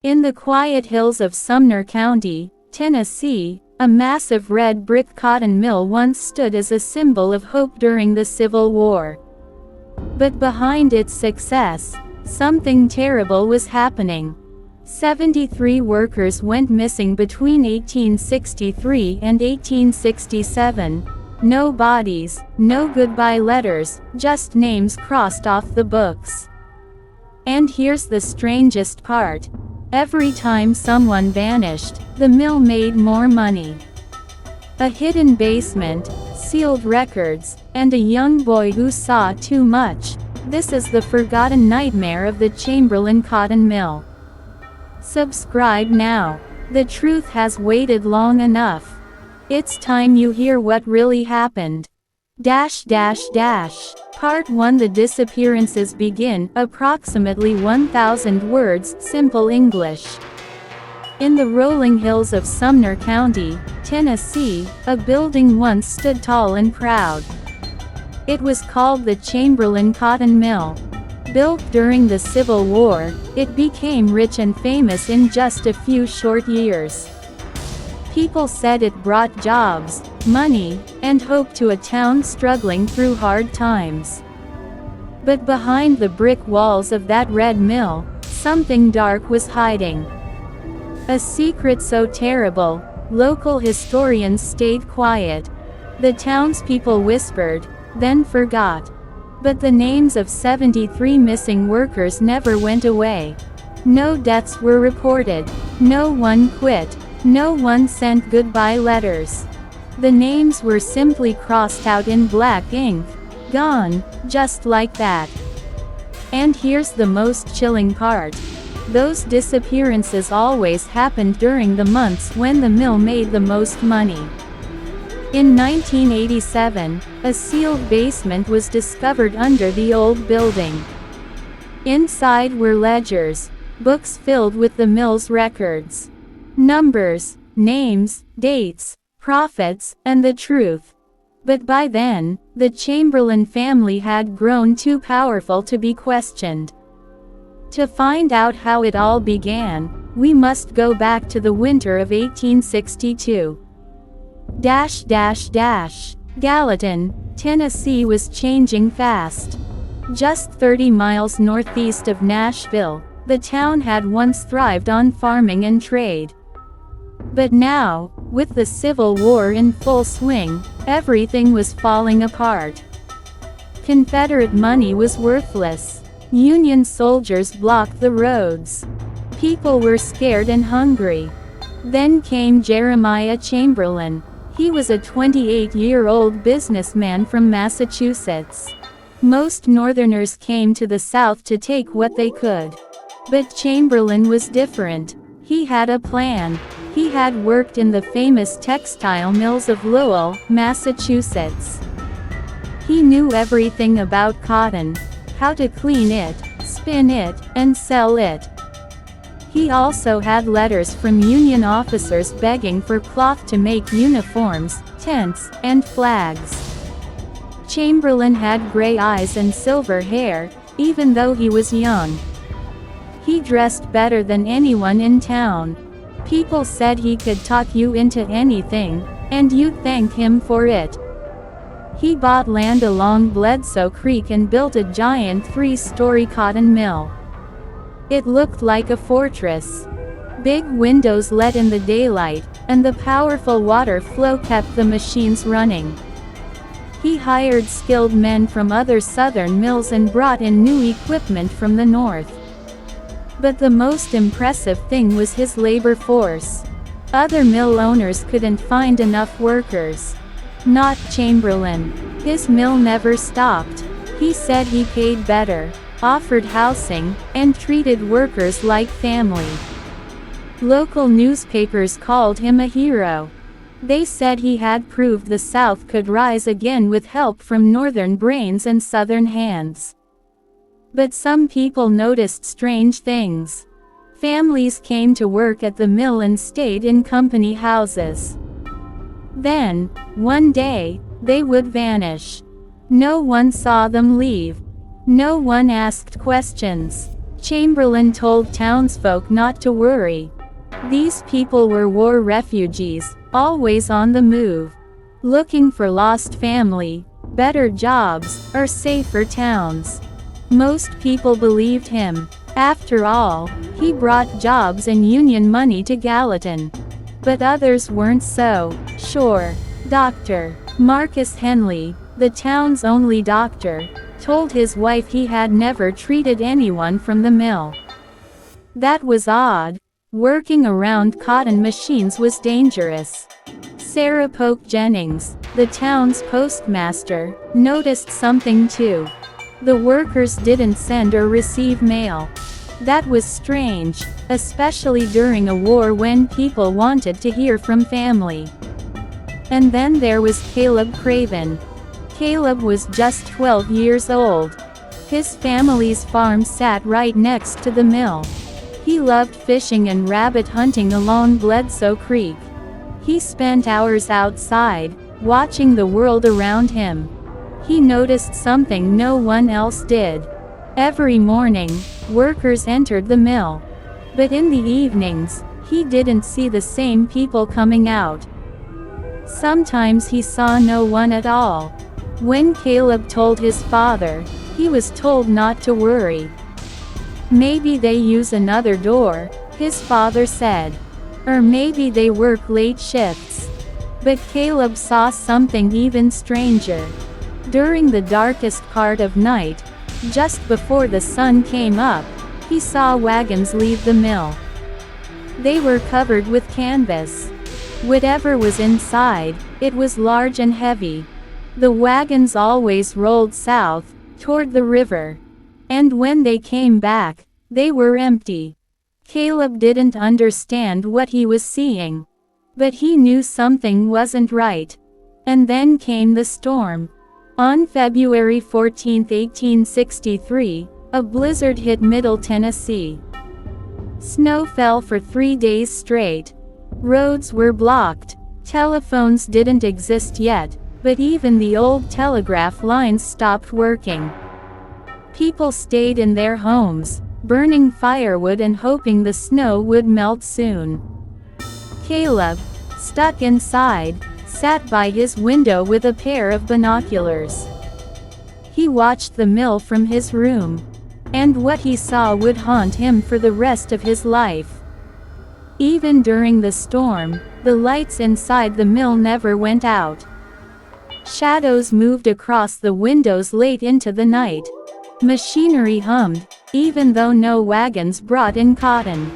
In the quiet hills of Sumner County, Tennessee, a massive red brick cotton mill once stood as a symbol of hope during the Civil War. But behind its success, something terrible was happening. 73 workers went missing between 1863 and 1867. No bodies, no goodbye letters, just names crossed off the books. And here's the strangest part. Every time someone vanished, the mill made more money. A hidden basement, sealed records, and a young boy who saw too much. This is the forgotten nightmare of the Chamberlain Cotton Mill. Subscribe now. The truth has waited long enough. It's time you hear what really happened. Part 1. The disappearances begin. Approximately 1,000 words, simple English. In the rolling hills of Sumner County, Tennessee, a building once stood tall and proud. It was called the Chamberlain Cotton Mill. Built during the Civil War, it became rich and famous in just a few short years. People said it brought jobs, money, and hope to a town struggling through hard times. But behind the brick walls of that red mill, something dark was hiding. A secret so terrible, local historians stayed quiet. The townspeople whispered, then forgot. But the names of 73 missing workers never went away. No deaths were reported. No one quit. No one sent goodbye letters. The names were simply crossed out in black ink. Gone, just like that. And here's the most chilling part. Those disappearances always happened during the months when the mill made the most money. In 1987, a sealed basement was discovered under the old building. Inside were ledgers, books filled with the mill's records. Numbers, names, dates, profits, and the truth. But by then, the Chamberlain family had grown too powerful to be questioned. To find out how it all began, we must go back to the winter of 1862. Gallatin, Tennessee was changing fast. Just 30 miles northeast of Nashville, the town had once thrived on farming and trade. But now, with the Civil War in full swing, everything was falling apart. Confederate money was worthless. Union soldiers blocked the roads. People were scared and hungry. Then came Jeremiah Chamberlain. He was a 28-year-old businessman from Massachusetts. Most Northerners came to the South to take what they could. But Chamberlain was different. He had a plan. He had worked in the famous textile mills of Lowell, Massachusetts. He knew everything about cotton, how to clean it, spin it, and sell it. He also had letters from Union officers begging for cloth to make uniforms, tents, and flags. Chamberlain had gray eyes and silver hair, even though he was young. He dressed better than anyone in town. People said he could talk you into anything, and you'd thank him for it. He bought land along Bledsoe Creek and built a giant 3-story cotton mill. It looked like a fortress. Big windows let in the daylight, and the powerful water flow kept the machines running. He hired skilled men from other southern mills and brought in new equipment from the north. But the most impressive thing was his labor force. Other mill owners couldn't find enough workers. Not Chamberlain. His mill never stopped. He said he paid better, offered housing, and treated workers like family. Local newspapers called him a hero. They said he had proved the South could rise again with help from Northern brains and Southern hands. But some people noticed strange things. Families came to work at the mill and stayed in company houses. Then, one day, they would vanish. No one saw them leave. No one asked questions. Chamberlain told townsfolk not to worry. These people were war refugees, always on the move, looking for lost family, better jobs, or safer towns. Most people believed him. After all, he brought jobs and union money to Gallatin. But others weren't so sure. Dr. Marcus Henley, the town's only doctor, told his wife he had never treated anyone from the mill. That was odd. Working around cotton machines was dangerous. Sarah Polk Jennings, the town's postmaster, noticed something too. The workers didn't send or receive mail. That was strange, especially during a war when people wanted to hear from family. And then there was Caleb Craven. Caleb was just 12 years old. His family's farm sat right next to the mill. He loved fishing and rabbit hunting along Bledsoe Creek. He spent hours outside, watching the world around him. He noticed something no one else did. Every morning, workers entered the mill. But in the evenings, he didn't see the same people coming out. Sometimes he saw no one at all. When Caleb told his father, he was told not to worry. Maybe they use another door, his father said. Or maybe they work late shifts. But Caleb saw something even stranger. During the darkest part of night, just before the sun came up, he saw wagons leave the mill. They were covered with canvas. Whatever was inside, it was large and heavy. The wagons always rolled south, toward the river. And when they came back, they were empty. Caleb didn't understand what he was seeing. But he knew something wasn't right. And then came the storm. On February 14, 1863, a blizzard hit Middle Tennessee. Snow fell for 3 days straight. Roads were blocked. Telephones didn't exist yet, but even the old telegraph lines stopped working. People stayed in their homes, burning firewood and hoping the snow would melt soon. Caleb, stuck inside, sat by his window with a pair of binoculars. He watched the mill from his room. And what he saw would haunt him for the rest of his life. Even during the storm, the lights inside the mill never went out. Shadows moved across the windows late into the night. Machinery hummed, even though no wagons brought in cotton.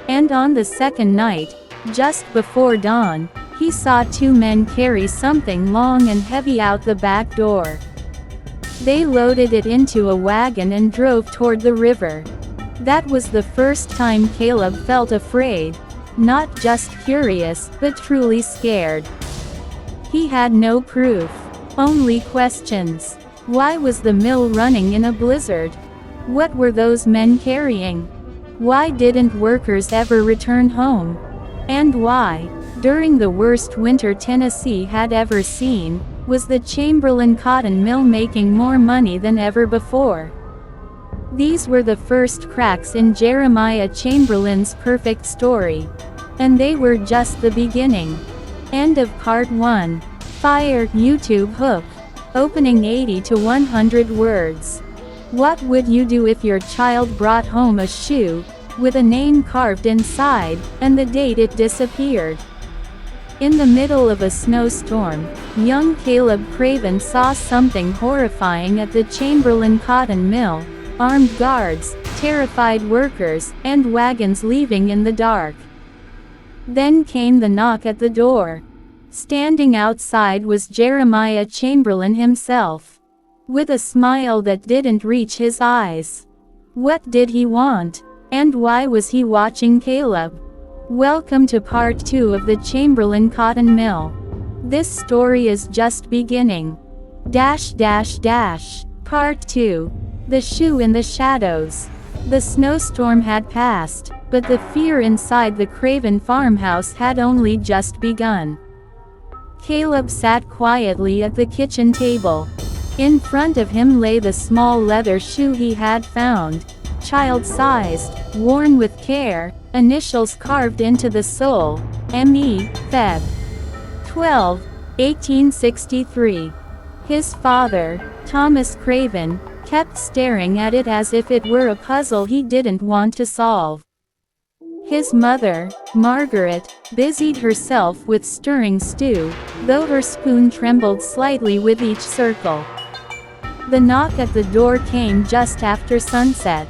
And on the second night, just before dawn, he saw 2 men carry something long and heavy out the back door. They loaded it into a wagon and drove toward the river. That was the first time Caleb felt afraid, not just curious, but truly scared. He had no proof, only questions. Why was the mill running in a blizzard? What were those men carrying? Why didn't workers ever return home? And why, during the worst winter Tennessee had ever seen, was the Chamberlain Cotton Mill making more money than ever before? These were the first cracks in Jeremiah Chamberlain's perfect story. And they were just the beginning. End of Part 1. Fire YouTube hook. Opening 80 to 100 words. What would you do if your child brought home a shoe, with a name carved inside, and the date it disappeared? In the middle of a snowstorm, young Caleb Craven saw something horrifying at the Chamberlain Cotton Mill: armed guards, terrified workers, and wagons leaving in the dark. Then came the knock at the door. Standing outside was Jeremiah Chamberlain himself, with a smile that didn't reach his eyes. What did he want? And why was he watching Caleb? Welcome to Part 2 of the Chamberlain Cotton Mill. This story is just beginning. Part 2. The Shoe in the Shadows. The snowstorm had passed, but the fear inside the Craven farmhouse had only just begun. Caleb sat quietly at the kitchen table. In front of him lay the small leather shoe he had found. child-sized, worn with care, initials carved into the sole, M.E., Feb. 12, 1863. His father, Thomas Craven, kept staring at it as if it were a puzzle he didn't want to solve. His mother, Margaret, busied herself with stirring stew, though her spoon trembled slightly with each circle. The knock at the door came just after sunset.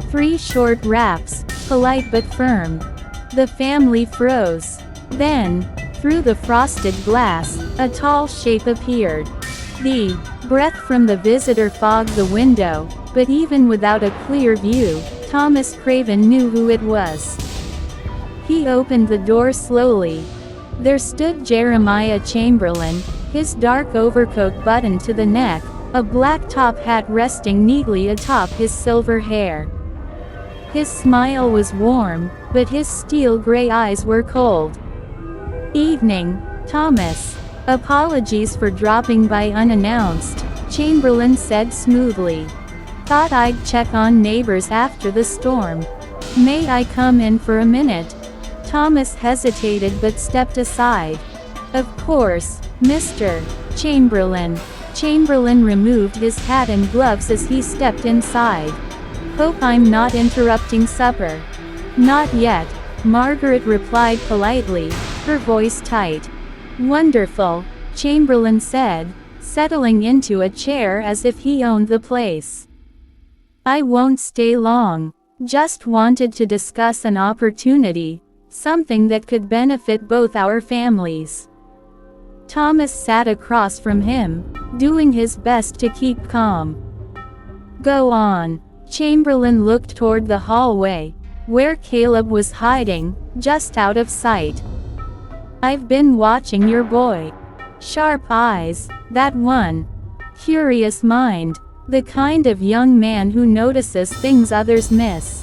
3 short raps, polite but firm. The family froze. Then, through the frosted glass, a tall shape appeared. The breath from the visitor fogged the window, but even without a clear view, Thomas Craven knew who it was. He opened the door slowly. There stood Jeremiah Chamberlain, his dark overcoat buttoned to the neck, a black top hat resting neatly atop his silver hair. His smile was warm, but his steel-gray eyes were cold. "Evening, Thomas. Apologies for dropping by unannounced," Chamberlain said smoothly. "Thought I'd check on neighbors after the storm. May I come in for a minute?" Thomas hesitated but stepped aside. "Of course, Mr. Chamberlain." Chamberlain removed his hat and gloves as he stepped inside. "Hope I'm not interrupting supper." "Not yet," Margaret replied politely, her voice tight. "Wonderful," Chamberlain said, settling into a chair as if he owned the place. "I won't stay long. Just wanted to discuss an opportunity, something that could benefit both our families." Thomas sat across from him, doing his best to keep calm. "Go on." Chamberlain looked toward the hallway, where Caleb was hiding, just out of sight. "I've been watching your boy. Sharp eyes, that one. Curious mind. The kind of young man who notices things others miss."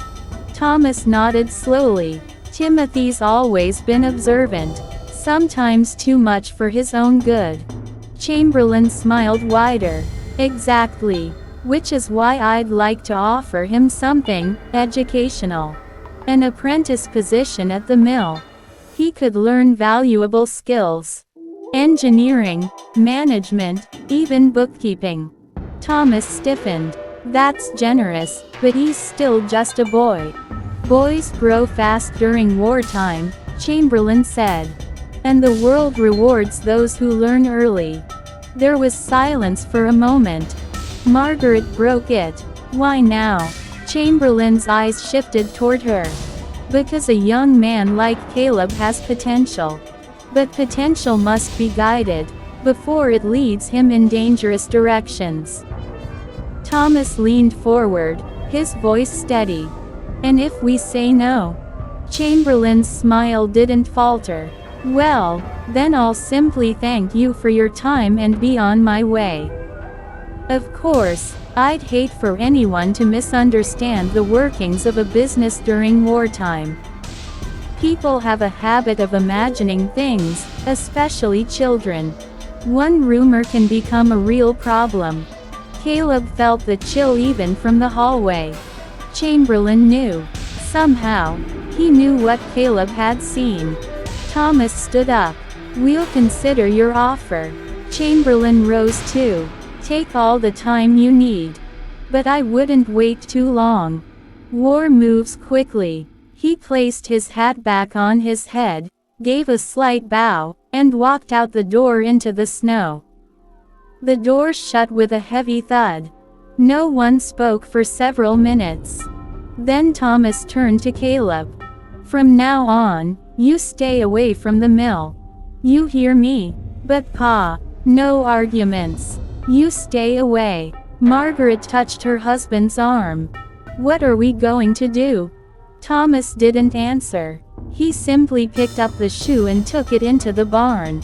Thomas nodded slowly. "Timothy's always been observant. Sometimes too much for his own good." Chamberlain smiled wider. "Exactly. Which is why I'd like to offer him something educational. An apprentice position at the mill. He could learn valuable skills. Engineering, management, even bookkeeping." Thomas stiffened. "That's generous, but he's still just a boy." "Boys grow fast during wartime," Chamberlain said. "And the world rewards those who learn early." There was silence for a moment. Margaret broke it. "Why now?" Chamberlain's eyes shifted toward her. "Because a young man like Caleb has potential. But potential must be guided, before it leads him in dangerous directions." Thomas leaned forward, his voice steady. "And if we say no?" Chamberlain's smile didn't falter. "Well, then I'll simply thank you for your time and be on my way." Of course, I'd hate for anyone to misunderstand the workings of a business during wartime. People have a habit of imagining things, especially children. One rumor can become a real problem. Caleb felt the chill even from the hallway. Chamberlain knew. Somehow, he knew what Caleb had seen. Thomas stood up. "We'll consider your offer." Chamberlain rose too. "Take all the time you need. But I wouldn't wait too long. War moves quickly." He placed his hat back on his head, gave a slight bow, and walked out the door into the snow. The door shut with a heavy thud. No one spoke for several minutes. Then Thomas turned to Caleb. "From now on, you stay away from the mill. You hear me? But Pa, no arguments. You stay away." Margaret touched her husband's arm. "What are we going to do?" Thomas didn't answer. He simply picked up the shoe and took it into the barn.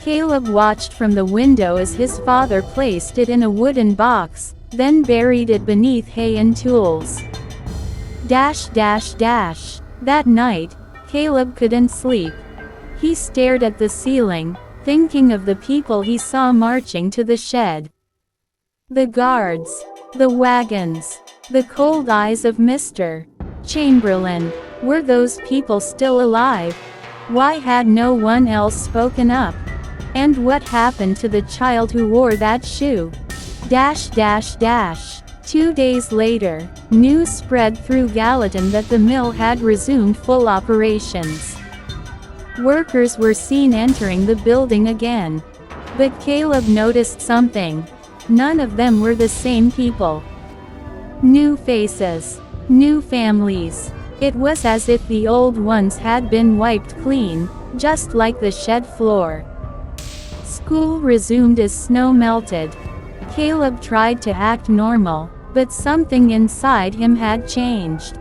Caleb watched from the window as his father placed it in a wooden box, then buried it beneath hay and tools. That night, Caleb couldn't sleep. He stared at the ceiling, thinking of the people he saw marching to the shed. The guards, The wagons. The cold eyes of Mr. Chamberlain. Were those people still alive? Why had no one else spoken up? And what happened to the child who wore that shoe? 2 days later, news spread through Gallatin that the mill had resumed full operations. Workers were seen entering the building again. But Caleb noticed something. None of them were the same people. New faces. New families. It was as if the old ones had been wiped clean, just like the shed floor. School resumed as snow melted. Caleb tried to act normal, but something inside him had changed.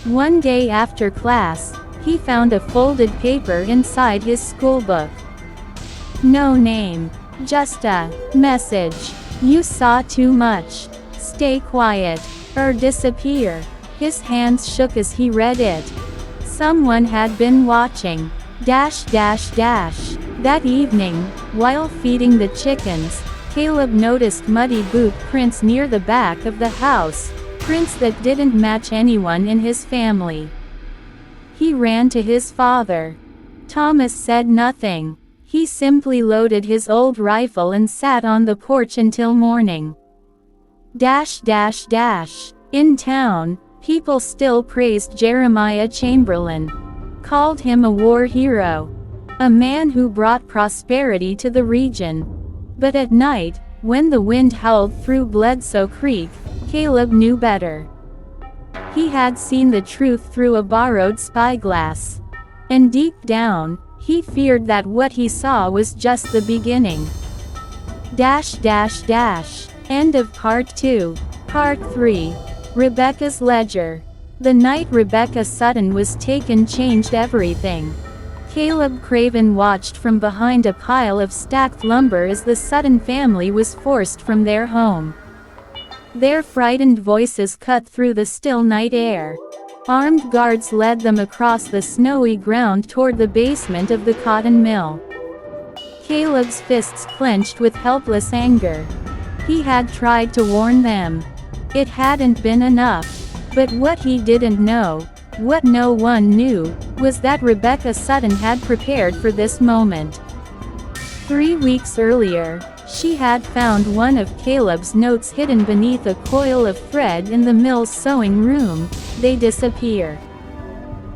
One day after class, he found a folded paper inside his schoolbook. No name. Just a message. You saw too much. Stay quiet, or disappear. His hands shook as he read it. Someone had been watching. That evening, while feeding the chickens, Caleb noticed muddy boot prints near the back of the house, prints that didn't match anyone in his family. He ran to his father. Thomas said nothing. He simply loaded his old rifle and sat on the porch until morning. In town, people still praised Jeremiah Chamberlain. Called him a war hero. A man who brought prosperity to the region. But at night, when the wind howled through Bledsoe Creek, Caleb knew better. He had seen the truth through a borrowed spyglass. And deep down, he feared that what he saw was just the beginning. End of Part 2. Part 3. Rebecca's Ledger. The night Rebecca Sutton was taken changed everything. Caleb Craven watched from behind a pile of stacked lumber as the Sutton family was forced from their home. Their frightened voices cut through the still night air. Armed guards led them across the snowy ground toward the basement of the cotton mill. Caleb's fists clenched with helpless anger. He had tried to warn them. It hadn't been enough. But what he didn't know, what no one knew, was that Rebecca Sutton had prepared for this moment. 3 weeks earlier, she had found one of Caleb's notes hidden beneath a coil of thread in the mill's sewing room. They disappear.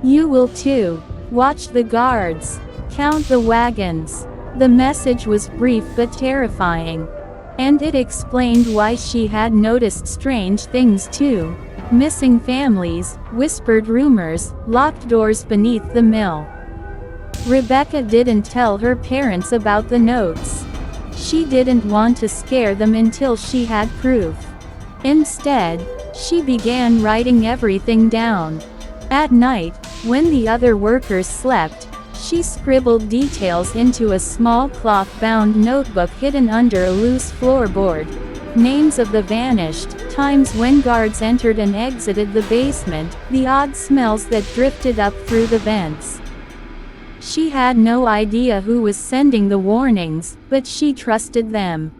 You will too. Watch the guards. Count the wagons. The message was brief but terrifying. And it explained why she had noticed strange things too. Missing families, whispered rumors, locked doors beneath the mill. Rebecca didn't tell her parents about the notes. She didn't want to scare them until she had proof. Instead, she began writing everything down. At night, when the other workers slept, she scribbled details into a small cloth-bound notebook hidden under a loose floorboard. Names of the vanished, times when guards entered and exited the basement, the odd smells that drifted up through the vents. She had no idea who was sending the warnings, but she trusted them.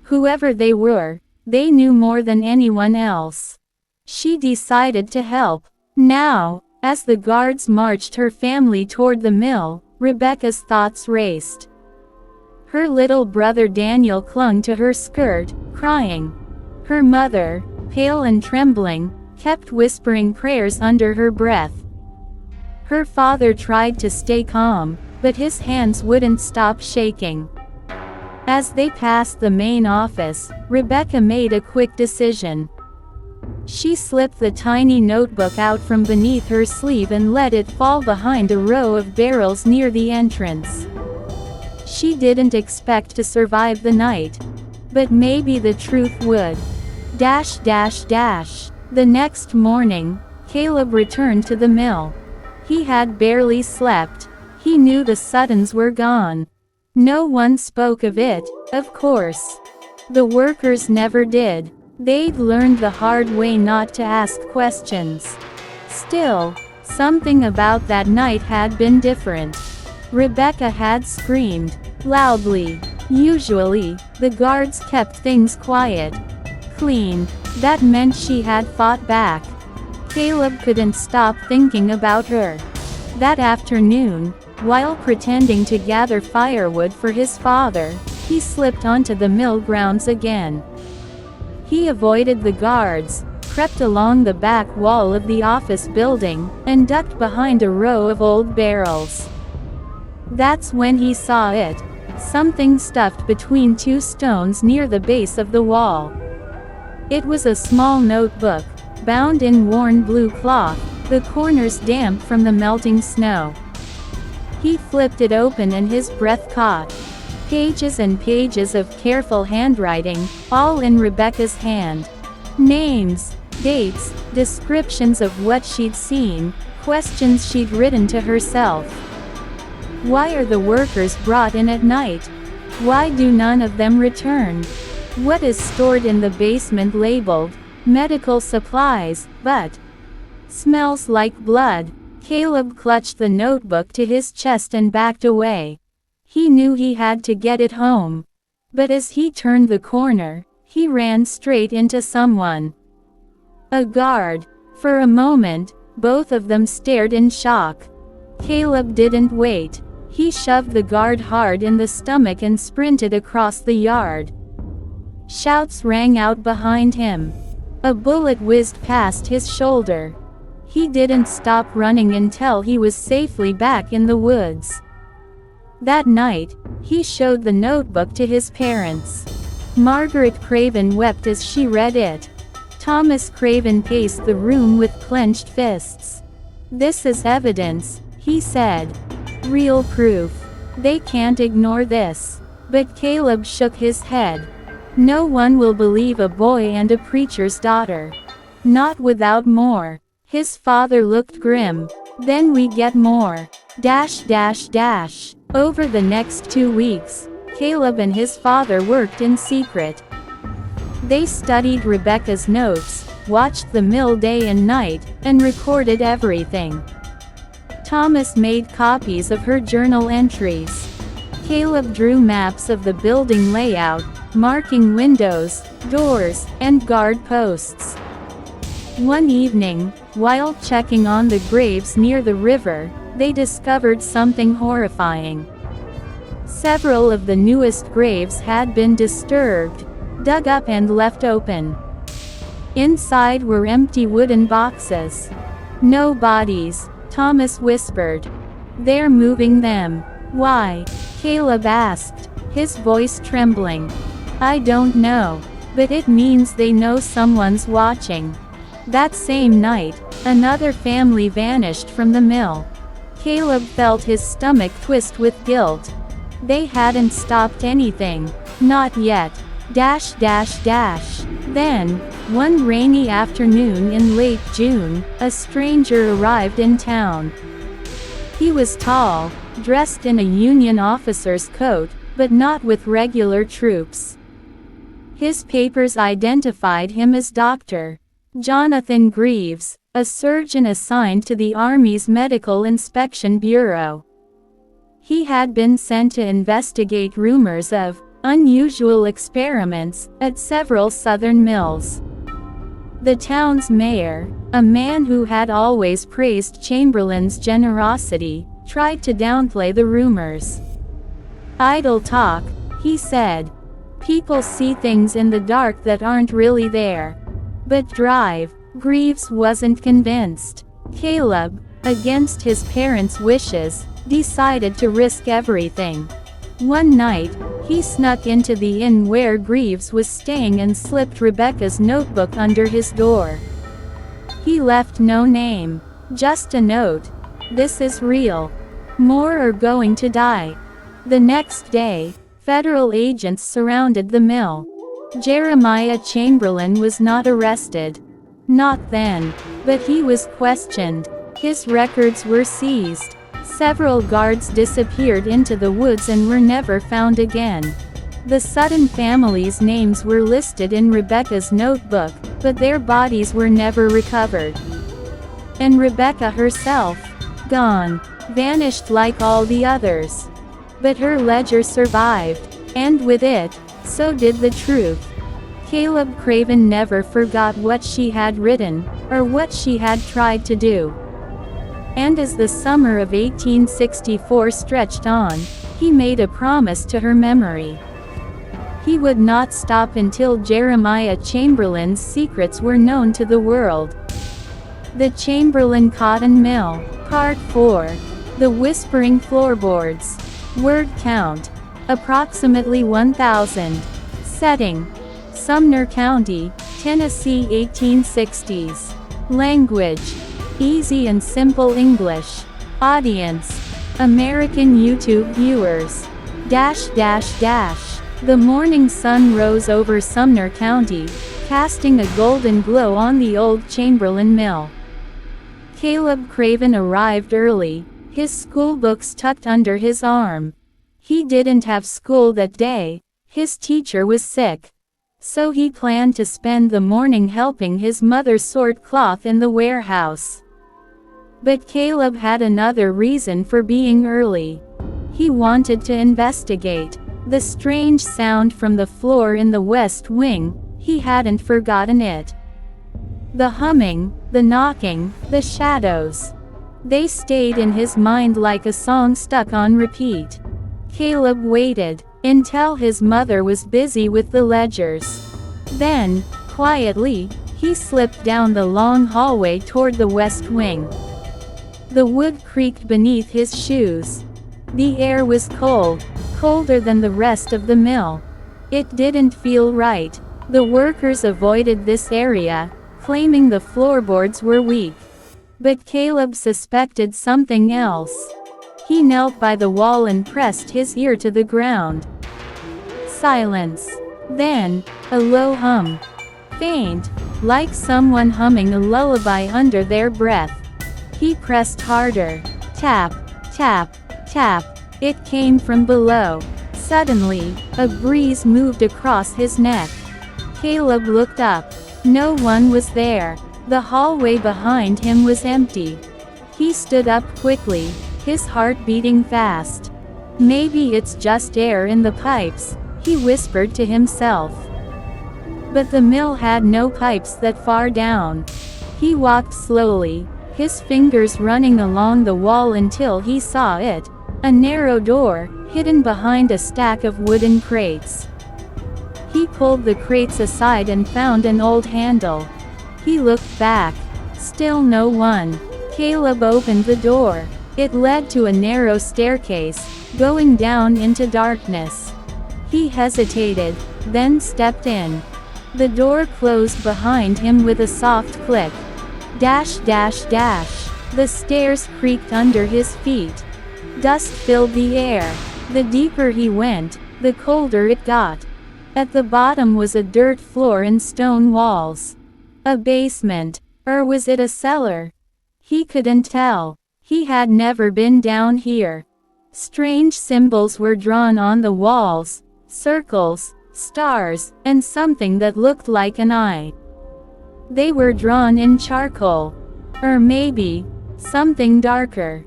Whoever they were, they knew more than anyone else. She decided to help. Now, as the guards marched her family toward the mill, Rebecca's thoughts raced. Her little brother Daniel clung to her skirt, crying. Her mother, pale and trembling, kept whispering prayers under her breath. Her father tried to stay calm, but his hands wouldn't stop shaking. As they passed the main office, Rebecca made a quick decision. She slipped the tiny notebook out from beneath her sleeve and let it fall behind a row of barrels near the entrance. She didn't expect to survive the night. But maybe the truth would. The next morning, Caleb returned to the mill. He had barely slept. He knew the Suttons were gone. No one spoke of it, of course. The workers never did. They'd learned the hard way not to ask questions. Still, something about that night had been different. Rebecca had screamed loudly. Usually, the guards kept things quiet. clean. That meant she had fought back. Caleb couldn't stop thinking about her. That afternoon, while pretending to gather firewood for his father, he slipped onto the mill grounds again. He avoided the guards, crept along the back wall of the office building, and ducked behind a row of old barrels. That's when he saw it. Something stuffed between two stones near the base of the wall. It was a small notebook, bound in worn blue cloth, the corners damp from the melting snow. He flipped it open and his breath caught. Pages and pages of careful handwriting, all in Rebecca's hand. Names, dates, descriptions of what she'd seen, questions she'd written to herself. Why are the workers brought in at night? Why do none of them return? What is stored in the basement labeled medical supplies, but smells like blood? Caleb clutched the notebook to his chest and backed away. He knew he had to get it home. But as he turned the corner, he ran straight into someone. A guard. For a moment, both of them stared in shock. Caleb didn't wait. He shoved the guard hard in the stomach and sprinted across the yard. Shouts rang out behind him. A bullet whizzed past his shoulder. He didn't stop running until he was safely back in the woods. That night, he showed the notebook to his parents. Margaret Craven wept as she read it. Thomas Craven paced the room with clenched fists. "This is evidence," he said. "Real proof. They can't ignore this." But Caleb shook his head. "No one will believe a boy and a preacher's daughter. Not without more." His father looked grim. "Then we get more. Over the next 2 weeks, Caleb and his father worked in secret. They studied Rebecca's notes, watched the mill day and night, and recorded everything. Thomas made copies of her journal entries. Caleb drew maps of the building layout, marking windows, doors, and guard posts. One evening, while checking on the graves near the river, they discovered something horrifying. Several of the newest graves had been disturbed, dug up and left open. Inside were empty wooden boxes. "No bodies," Thomas whispered. "They're moving them." "Why?" Caleb asked, his voice trembling. "I don't know. But it means they know someone's watching." That same night, another family vanished from the mill. Caleb felt his stomach twist with guilt. They hadn't stopped anything. Not yet. Then, one rainy afternoon in late June, a stranger arrived in town. He was tall, dressed in a Union officer's coat, but not with regular troops. His papers identified him as Dr. Jonathan Greaves, a surgeon assigned to the Army's Medical Inspection Bureau. He had been sent to investigate rumors of unusual experiments at several southern mills. The town's mayor, a man who had always praised Chamberlain's generosity, tried to downplay the rumors. "Idle talk," he said. "People see things in the dark that aren't really there." But Greaves wasn't convinced. Caleb, against his parents' wishes, decided to risk everything. One night, he snuck into the inn where Greaves was staying and slipped Rebecca's notebook under his door. He left no name, just a note. "This is real. More are going to die." The next day, federal agents surrounded the mill. Jeremiah Chamberlain was not arrested. Not then. But he was questioned. His records were seized. Several guards disappeared into the woods and were never found again. The Sutton family's names were listed in Rebecca's notebook, but their bodies were never recovered. And Rebecca herself, gone, vanished like all the others. But her ledger survived, and with it, so did the truth. Caleb Craven never forgot what she had written, or what she had tried to do. And as the summer of 1864 stretched on, he made a promise to her memory. He would not stop until Jeremiah Chamberlain's secrets were known to the world. The Chamberlain Cotton Mill. Part 4. The Whispering Floorboards. Word count: approximately 1,000. Setting: Sumner County, Tennessee, 1860s. Language: easy and simple English. Audience: American YouTube viewers. The morning sun rose over Sumner County, casting a golden glow on the old Chamberlain Mill. Caleb Craven arrived early, his schoolbooks tucked under his arm. He didn't have school that day, his teacher was sick. So he planned to spend the morning helping his mother sort cloth in the warehouse. But Caleb had another reason for being early. He wanted to investigate the strange sound from the floor in the West Wing. He hadn't forgotten it. The humming, the knocking, the shadows. They stayed in his mind like a song stuck on repeat. Caleb waited until his mother was busy with the ledgers. Then, quietly, he slipped down the long hallway toward the West Wing. The wood creaked beneath his shoes. The air was cold, colder than the rest of the mill. It didn't feel right. The workers avoided this area, claiming the floorboards were weak. But Caleb suspected something else. He knelt by the wall and pressed his ear to the ground. Silence. Then, a low hum. Faint, like someone humming a lullaby under their breath. He pressed harder. Tap, tap, tap. It came from below. Suddenly, a breeze moved across his neck. Caleb looked up. No one was there. The hallway behind him was empty. He stood up quickly, his heart beating fast. Maybe it's just air in the pipes, he whispered to himself. But the mill had no pipes that far down. He walked slowly, his fingers running along the wall until he saw it, a narrow door, hidden behind a stack of wooden crates. He pulled the crates aside and found an old handle. He looked back. Still no one. Caleb opened the door. It led to a narrow staircase, going down into darkness. He hesitated, then stepped in. The door closed behind him with a soft click. The stairs creaked under his feet. Dust filled the air. The deeper he went, the colder it got. At the bottom was a dirt floor and stone walls. A basement, or was it a cellar? He couldn't tell. He had never been down here. Strange symbols were drawn on the walls, circles, stars, and something that looked like an eye. They were drawn in charcoal. Or maybe, something darker.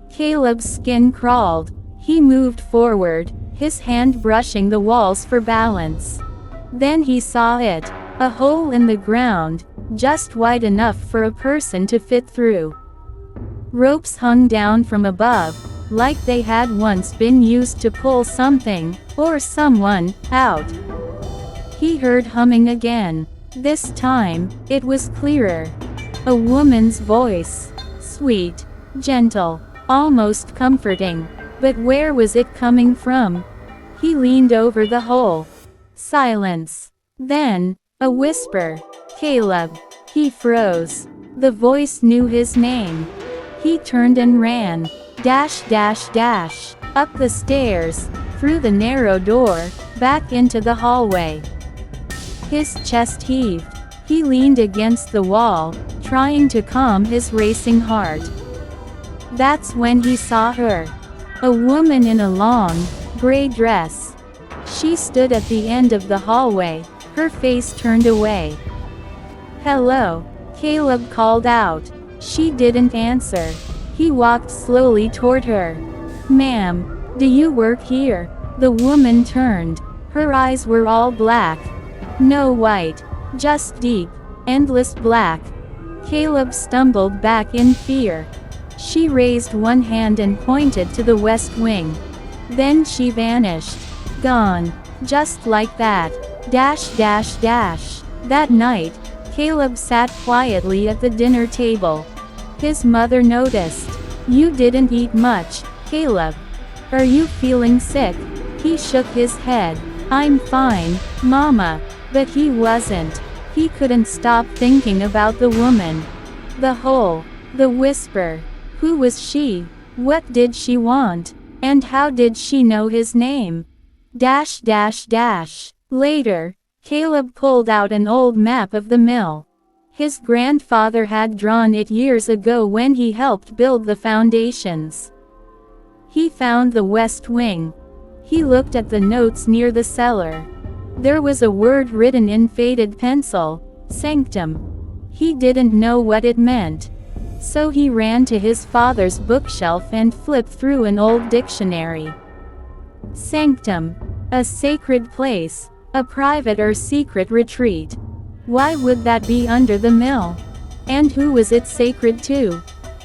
Caleb's skin crawled. He moved forward, his hand brushing the walls for balance. Then he saw it. A hole in the ground, just wide enough for a person to fit through. Ropes hung down from above, like they had once been used to pull something, or someone, out. He heard humming again. This time, it was clearer. A woman's voice. Sweet, gentle, almost comforting. But where was it coming from? He leaned over the hole. Silence. Then, a whisper. Caleb. He froze. The voice knew his name. He turned and ran. Up the stairs, through the narrow door, back into the hallway. His chest heaved. He leaned against the wall, trying to calm his racing heart. That's when he saw her. A woman in a long, gray dress. She stood at the end of the hallway, her face turned away. Hello, Caleb called out. She didn't answer. He walked slowly toward her. Ma'am, do you work here? The woman turned. Her eyes were all black. No white. Just deep, endless black. Caleb stumbled back in fear. She raised one hand and pointed to the west wing. Then she vanished. Gone. Just like that. Dash dash dash. That night, Caleb sat quietly at the dinner table. His mother noticed. You didn't eat much, Caleb. Are you feeling sick? He shook his head. I'm fine, Mama. But he wasn't. He couldn't stop thinking about the woman. The hole. The whisper. Who was she? What did she want? And how did she know his name? Dash dash dash. Later, Caleb pulled out an old map of the mill. His grandfather had drawn it years ago when he helped build the foundations. He found the west wing. He looked at the notes near the cellar. There was a word written in faded pencil, sanctum. He didn't know what it meant. So he ran to his father's bookshelf and flipped through an old dictionary. Sanctum. A sacred place, a private or secret retreat. Why would that be under the mill? And who was it sacred to?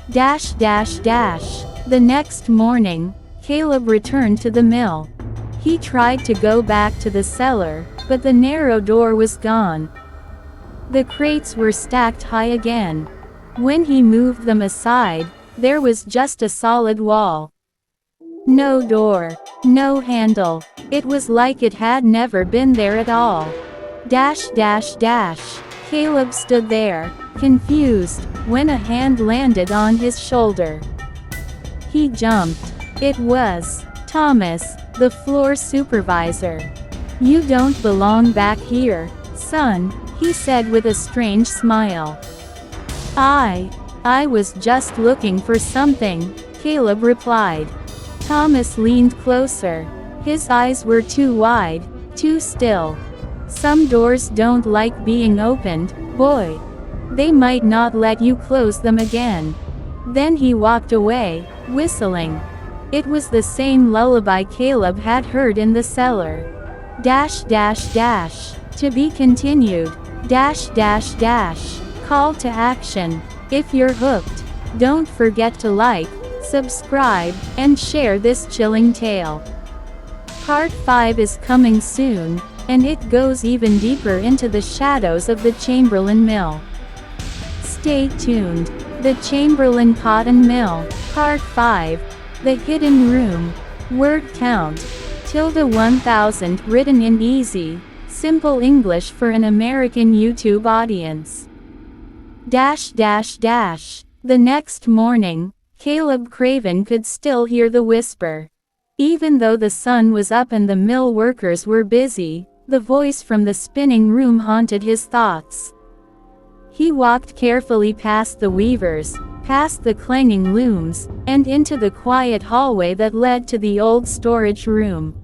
Dash dash dash. The next morning, Caleb returned to the mill. He tried to go back to the cellar, but the narrow door was gone. The crates were stacked high again. When he moved them aside, there was just a solid wall. No door. No handle. It was like it had never been there at all. Dash dash dash. Caleb stood there, confused, when a hand landed on his shoulder. He jumped. It was Thomas, the floor supervisor. You don't belong back here, son, he said with a strange smile. I was just looking for something, Caleb replied. Thomas leaned closer. His eyes were too wide, too still. Some doors don't like being opened, boy. They might not let you close them again. Then he walked away, whistling. It was the same lullaby Caleb had heard in the cellar. Dash dash dash. To be continued. Dash dash dash. Call to action. If you're hooked, don't forget to like, subscribe, and share this chilling tale. Part 5 is coming soon, and it goes even deeper into the shadows of the Chamberlain Mill. Stay tuned. The Chamberlain Cotton Mill, Part 5. The Hidden Room. Word count. ~1000 written in easy, simple English for an American YouTube audience. Dash dash dash. The next morning, Caleb Craven could still hear the whisper. Even though the sun was up and the mill workers were busy, the voice from the spinning room haunted his thoughts. He walked carefully past the weavers, past the clanging looms, and into the quiet hallway that led to the old storage room.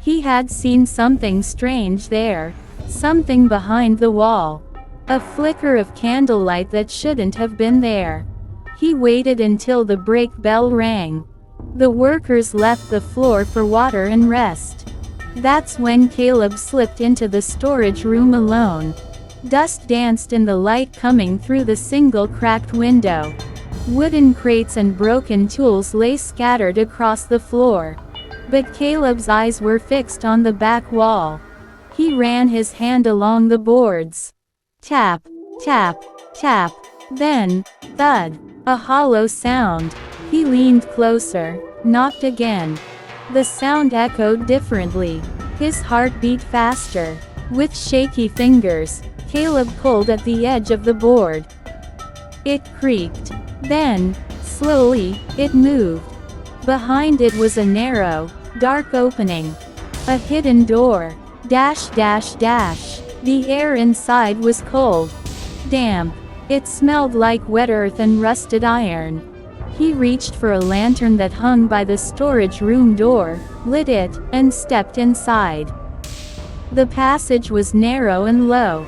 He had seen something strange there, something behind the wall. A flicker of candlelight that shouldn't have been there. He waited until the break bell rang. The workers left the floor for water and rest. That's when Caleb slipped into the storage room alone. Dust danced in the light coming through the single cracked window. Wooden crates and broken tools lay scattered across the floor. But Caleb's eyes were fixed on the back wall. He ran his hand along the boards. Tap, tap, tap. Then, thud. A hollow sound. He leaned closer, knocked again. The sound echoed differently. His heart beat faster. With shaky fingers, Caleb pulled at the edge of the board. It creaked. Then, slowly, it moved. Behind it was a narrow, dark opening. A hidden door. Dash dash dash. The air inside was cold. Damp. It smelled like wet earth and rusted iron. He reached for a lantern that hung by the storage room door, lit it, and stepped inside. The passage was narrow and low.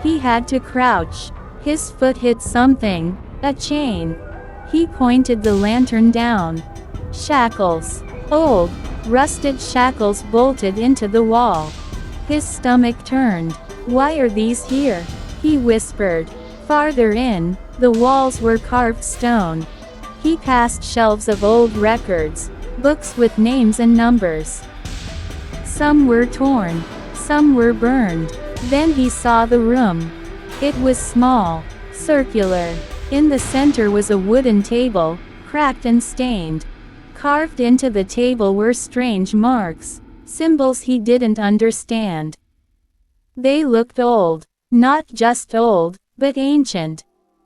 He had to crouch. His foot hit something, a chain. He pointed the lantern down. Shackles. Old, rusted shackles bolted into the wall. His stomach turned. "Why are these here?" he whispered. Farther in, the walls were carved stone. He passed shelves of old records, books with names and numbers. Some were torn, some were burned. Then he saw the room. It was small, circular. In the center was a wooden table, cracked and stained. Carved into the table were strange marks, symbols he didn't understand. They looked old, not just old, but ancient.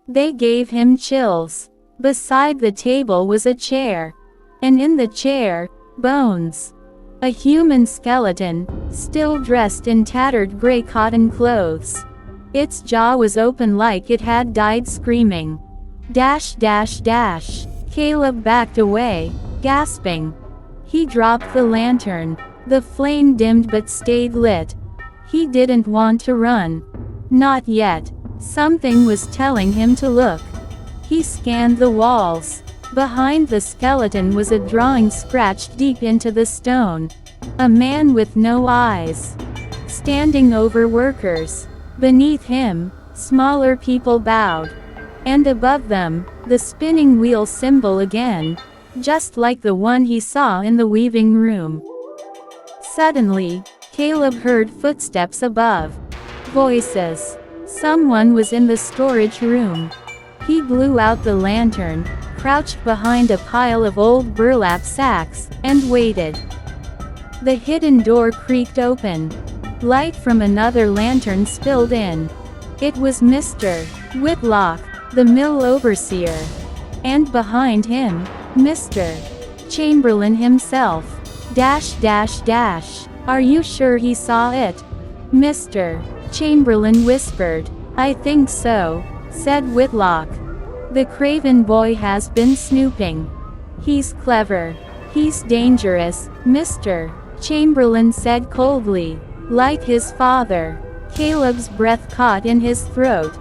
They gave him chills. Beside the table was a chair. And in the chair, bones. A human skeleton, still dressed in tattered gray cotton clothes. Its jaw was open like it had died screaming. Dash dash dash. Caleb backed away, gasping. He dropped the lantern. The flame dimmed but stayed lit. He didn't want to run. Not yet. Something was telling him to look. He scanned the walls. Behind the skeleton was a drawing scratched deep into the stone. A man with no eyes. Standing over workers. Beneath him, smaller people bowed. And above them, the spinning wheel symbol again, just like the one he saw in the weaving room. Suddenly, Caleb heard footsteps above. Voices. Someone was in the storage room. He blew out the lantern, crouched behind a pile of old burlap sacks, and waited. The hidden door creaked open. Light from another lantern spilled in. It was Mr. Whitlock, the mill overseer. And behind him, Mr. Chamberlain himself. Dash dash dash. Are you sure he saw it? Mr. Chamberlain whispered. I think so, said Whitlock. The craven boy has been snooping. He's clever. He's dangerous, Mr. Chamberlain said coldly. Like his father. Caleb's breath caught in his throat.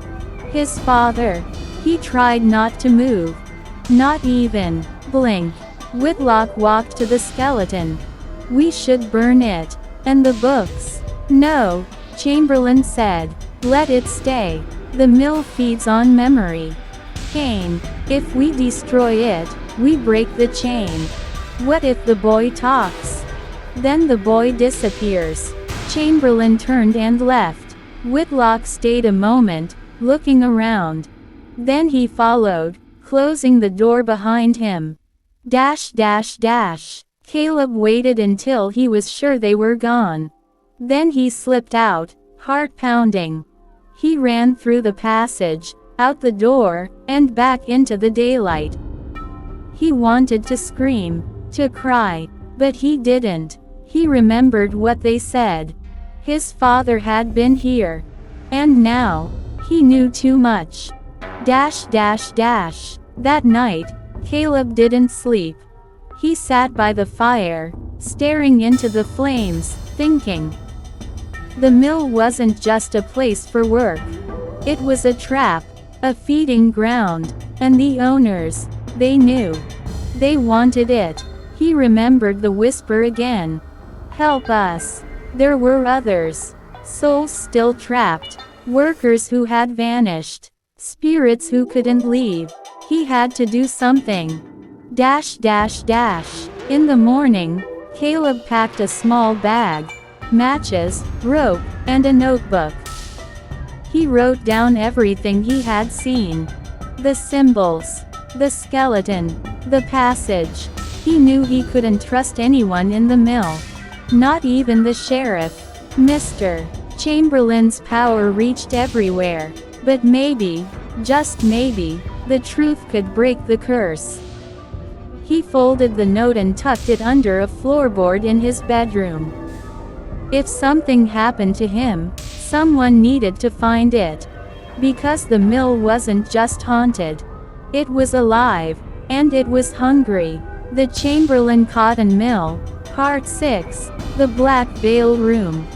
His father. He tried not to move. Not even blink. Whitlock walked to the skeleton. We should burn it. And the books. No, Chamberlain said. Let it stay. The mill feeds on memory. Cain. If we destroy it, we break the chain. What if the boy talks? Then the boy disappears. Chamberlain turned and left. Whitlock stayed a moment, looking around. Then he followed, closing the door behind him. Dash dash dash. Caleb waited until he was sure they were gone. Then he slipped out, heart pounding. He ran through the passage, out the door, and back into the daylight. He wanted to scream, to cry, but he didn't. He remembered what they said. His father had been here. And now, he knew too much. Dash dash dash. That night, Caleb didn't sleep. He sat by the fire, staring into the flames, thinking. The mill wasn't just a place for work. It was a trap, a feeding ground, and the owners, they knew. They wanted it. He remembered the whisper again. Help us. There were others. Souls still trapped. Workers who had vanished. Spirits who couldn't leave. He had to do something. Dash dash dash. In the morning, Caleb packed a small bag, matches, rope, and a notebook. He wrote down everything he had seen. The symbols. The skeleton. The passage. He knew he couldn't trust anyone in the mill. Not even the sheriff. Mr. Chamberlain's power reached everywhere. But maybe, just maybe, the truth could break the curse. He folded the note and tucked it under a floorboard in his bedroom. If something happened to him, someone needed to find it. Because the mill wasn't just haunted. It was alive, and it was hungry. The Chamberlain Cotton Mill, Part 6, The Black Veil Room.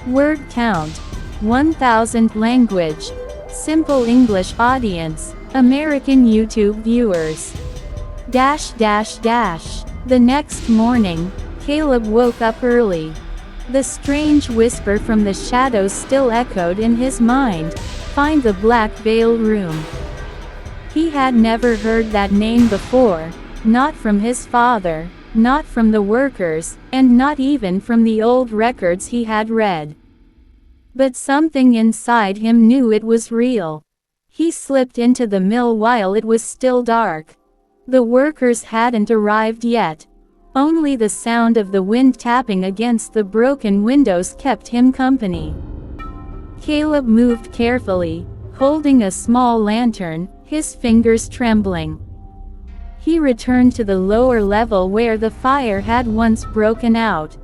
Word count, 1,000. Language, Simple English. Audience, American YouTube viewers. Dash dash dash. The next morning, Caleb woke up early. The strange whisper from the shadows still echoed in his mind. Find the Black Veil Room. He had never heard that name before, not from his father, not from the workers, and not even from the old records he had read. But something inside him knew it was real. He slipped into the mill while it was still dark. The workers hadn't arrived yet. Only the sound of the wind tapping against the broken windows kept him company. Caleb moved carefully, holding a small lantern, his fingers trembling. He returned to the lower level where the fire had once broken out.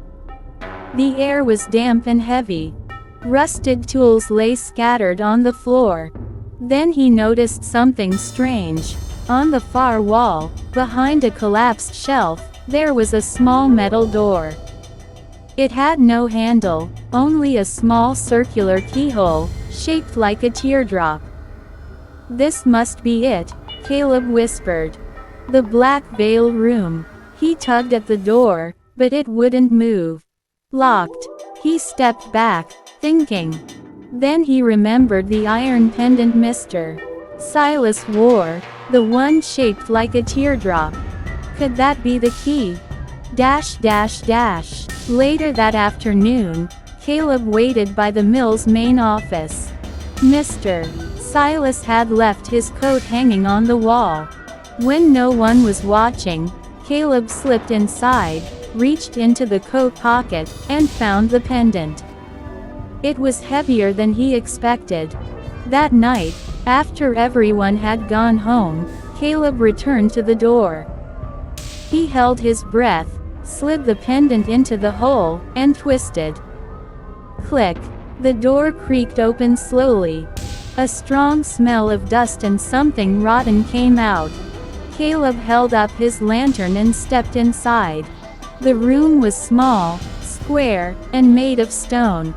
The air was damp and heavy. Rusted tools lay scattered on the floor. Then he noticed something strange. On the far wall, behind a collapsed shelf, there was a small metal door. It had no handle, only a small circular keyhole, shaped like a teardrop. "This must be it," Caleb whispered. "The Black Veil Room." He tugged at the door, but it wouldn't move. Locked. He stepped back, thinking. Then he remembered the iron pendant Mr. Silas wore, the one shaped like a teardrop. Could that be the key? Later that afternoon, Caleb waited by the mill's main office. Mr. Silas had left his coat hanging on the wall. When no one was watching, Caleb slipped inside, reached into the coat pocket, and found the pendant. It was heavier than he expected. That night, after everyone had gone home, Caleb returned to the door. He held his breath, slid the pendant into the hole, and twisted. Click. The door creaked open slowly. A strong smell of dust and something rotten came out. Caleb held up his lantern and stepped inside. The room was small, square, and made of stone.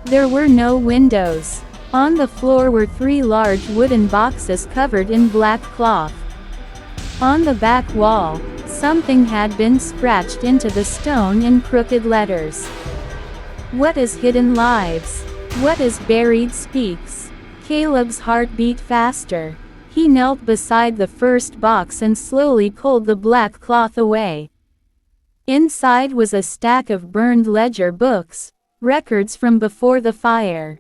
There were no windows. On the floor were 3 large wooden boxes covered in black cloth. On the back wall, something had been scratched into the stone in crooked letters. "What is hidden lives? What is buried speaks?" Caleb's heart beat faster. He knelt beside the first box and slowly pulled the black cloth away. Inside was a stack of burned ledger books, records from before the fire.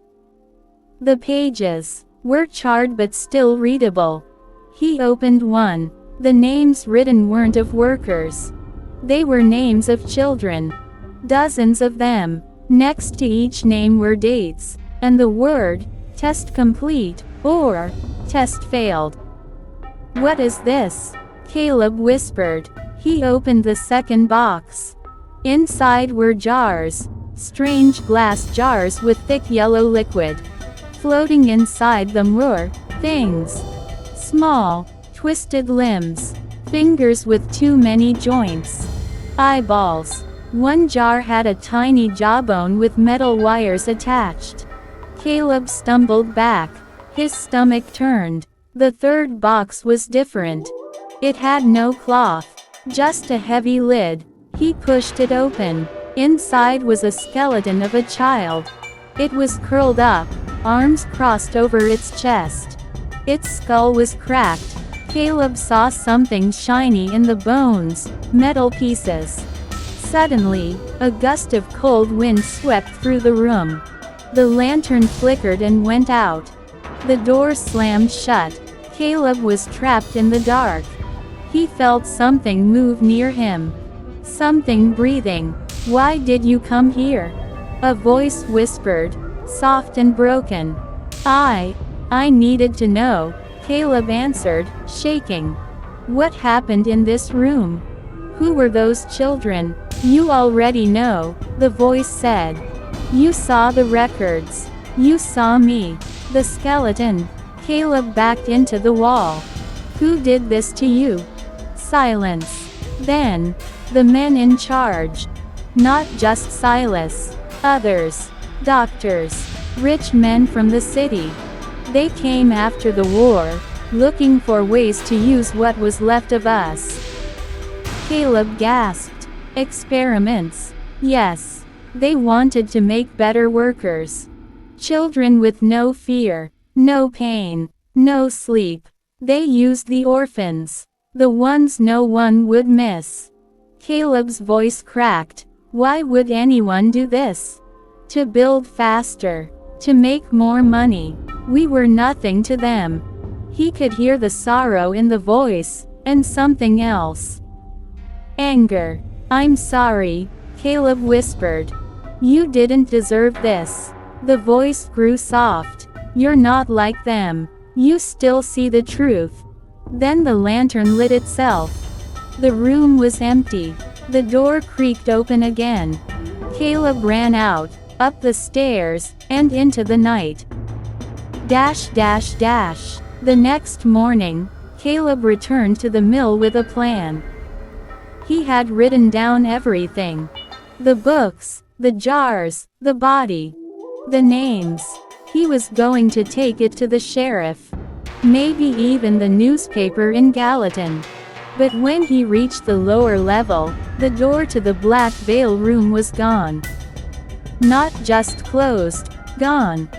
The pages were charred but still readable. He opened one. The names written weren't of workers. They were names of children. Dozens of them. Next to each name were dates, and the word, "test complete," or, "test failed." "What is this?" Caleb whispered. He opened the second box. Inside were jars. Strange glass jars with thick yellow liquid. Floating inside them were things. Small, twisted limbs. Fingers with too many joints. Eyeballs. One jar had a tiny jawbone with metal wires attached. Caleb stumbled back. His stomach turned. The third box was different. It had no cloth, just a heavy lid. He pushed it open. Inside was a skeleton of a child. It was curled up, arms crossed over its chest. Its skull was cracked. Caleb saw something shiny in the bones, metal pieces. Suddenly, a gust of cold wind swept through the room. The lantern flickered and went out. The door slammed shut. Caleb was trapped in the dark. He felt something move near him. Something breathing. "Why did you come here?" A voice whispered, soft and broken. I needed to know," Caleb answered, shaking. "What happened in this room? Who were those children?" "You already know," the voice said. "You saw the records. You saw me. The skeleton." Caleb backed into the wall. "Who did this to you?" Silence. Then, the men in charge. Not just Silas. Others. Doctors. Rich men from the city. They came after the war, looking for ways to use what was left of us. Caleb gasped. Experiments. Yes. They wanted to make better workers. Children with no fear, no pain, no sleep. They used the orphans. The ones no one would miss. Caleb's voice cracked. Why would anyone do this? To build faster. To make more money. We were nothing to them. He could hear the sorrow in the voice, and something else. Anger. I'm sorry, Caleb whispered. You didn't deserve this. The voice grew soft. You're not like them. You still see the truth. Then the lantern lit itself. The room was empty. The door creaked open again. Caleb ran out, up the stairs, and into the night. The next morning, Caleb returned to the mill with a plan. He had written down everything. The books, the jars, the body, the names. He was going to take it to the sheriff. Maybe even the newspaper in Gallatin. But when he reached the lower level, the door to the Black Veil room was gone. Not just closed, gone.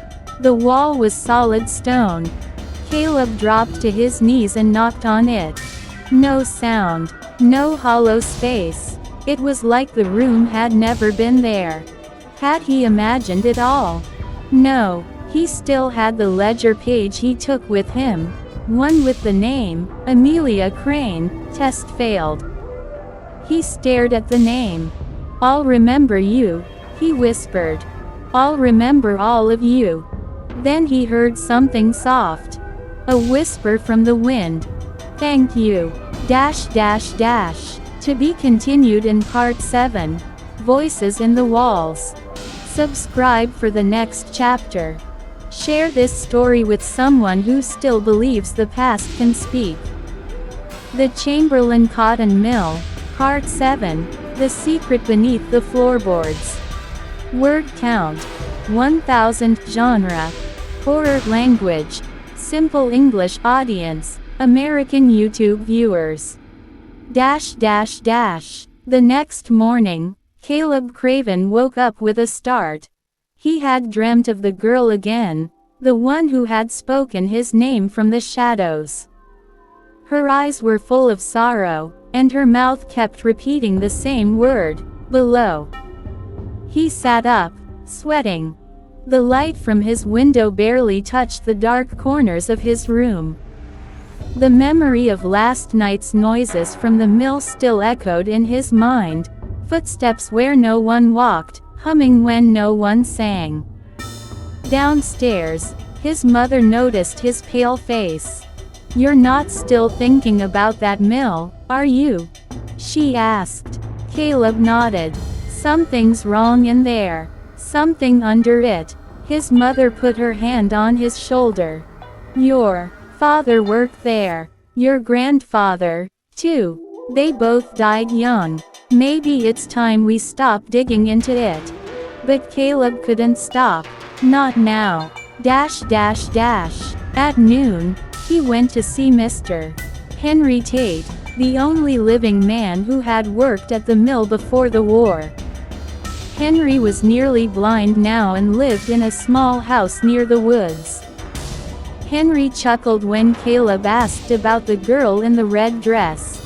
The wall was solid stone. Caleb dropped to his knees and knocked on it. No sound, no hollow space. It was like the room had never been there. Had he imagined it all? No, he still had the ledger page he took with him. One with the name, Amelia Crane, test failed. He stared at the name. I'll remember you, he whispered. I'll remember all of you. Then he heard something soft. A whisper from the wind. Thank you. To be continued in Part 7. Voices in the Walls. Subscribe for the next chapter. Share this story with someone who still believes the past can speak. The Chamberlain Cotton Mill, Part 7, The Secret Beneath the Floorboards. Word count, 1000. Genre, horror. Language, simple English. Audience, American YouTube viewers. The next morning, Caleb Craven woke up with a start. He had dreamt of the girl again, the one who had spoken his name from the shadows. Her eyes were full of sorrow, and her mouth kept repeating the same word, below. He sat up, sweating. The light from his window barely touched the dark corners of his room. The memory of last night's noises from the mill still echoed in his mind, footsteps where no one walked, humming when no one sang. Downstairs, his mother noticed his pale face. You're not still thinking about that mill, are you? She asked. Caleb nodded. Something's wrong in there. Something under it. His mother put her hand on his shoulder. Your father worked there. Your grandfather, too. They both died young. Maybe it's time we stop digging into it. But Caleb couldn't stop. Not now. At noon, he went to see Mr. Henry Tate, the only living man who had worked at the mill before the war. Henry was nearly blind now and lived in a small house near the woods. Henry chuckled when Caleb asked about the girl in the red dress.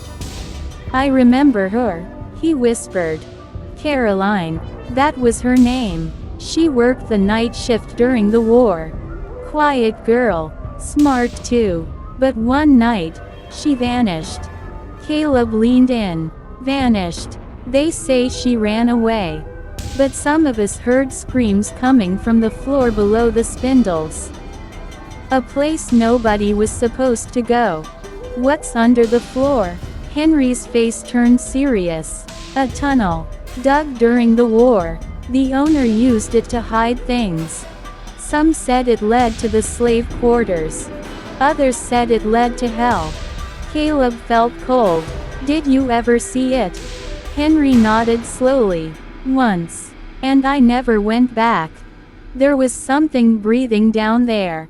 I remember her, he whispered. Caroline, that was her name. She worked the night shift during the war. Quiet girl, smart too. But one night, she vanished. Caleb leaned in. Vanished. They say she ran away. But some of us heard screams coming from the floor below the spindles. A place nobody was supposed to go. What's under the floor? Henry's face turned serious. A tunnel. Dug during the war. The owner used it to hide things. Some said it led to the slave quarters. Others said it led to hell. Caleb felt cold. Did you ever see it? Henry nodded slowly. Once. And I never went back. There was something breathing down there.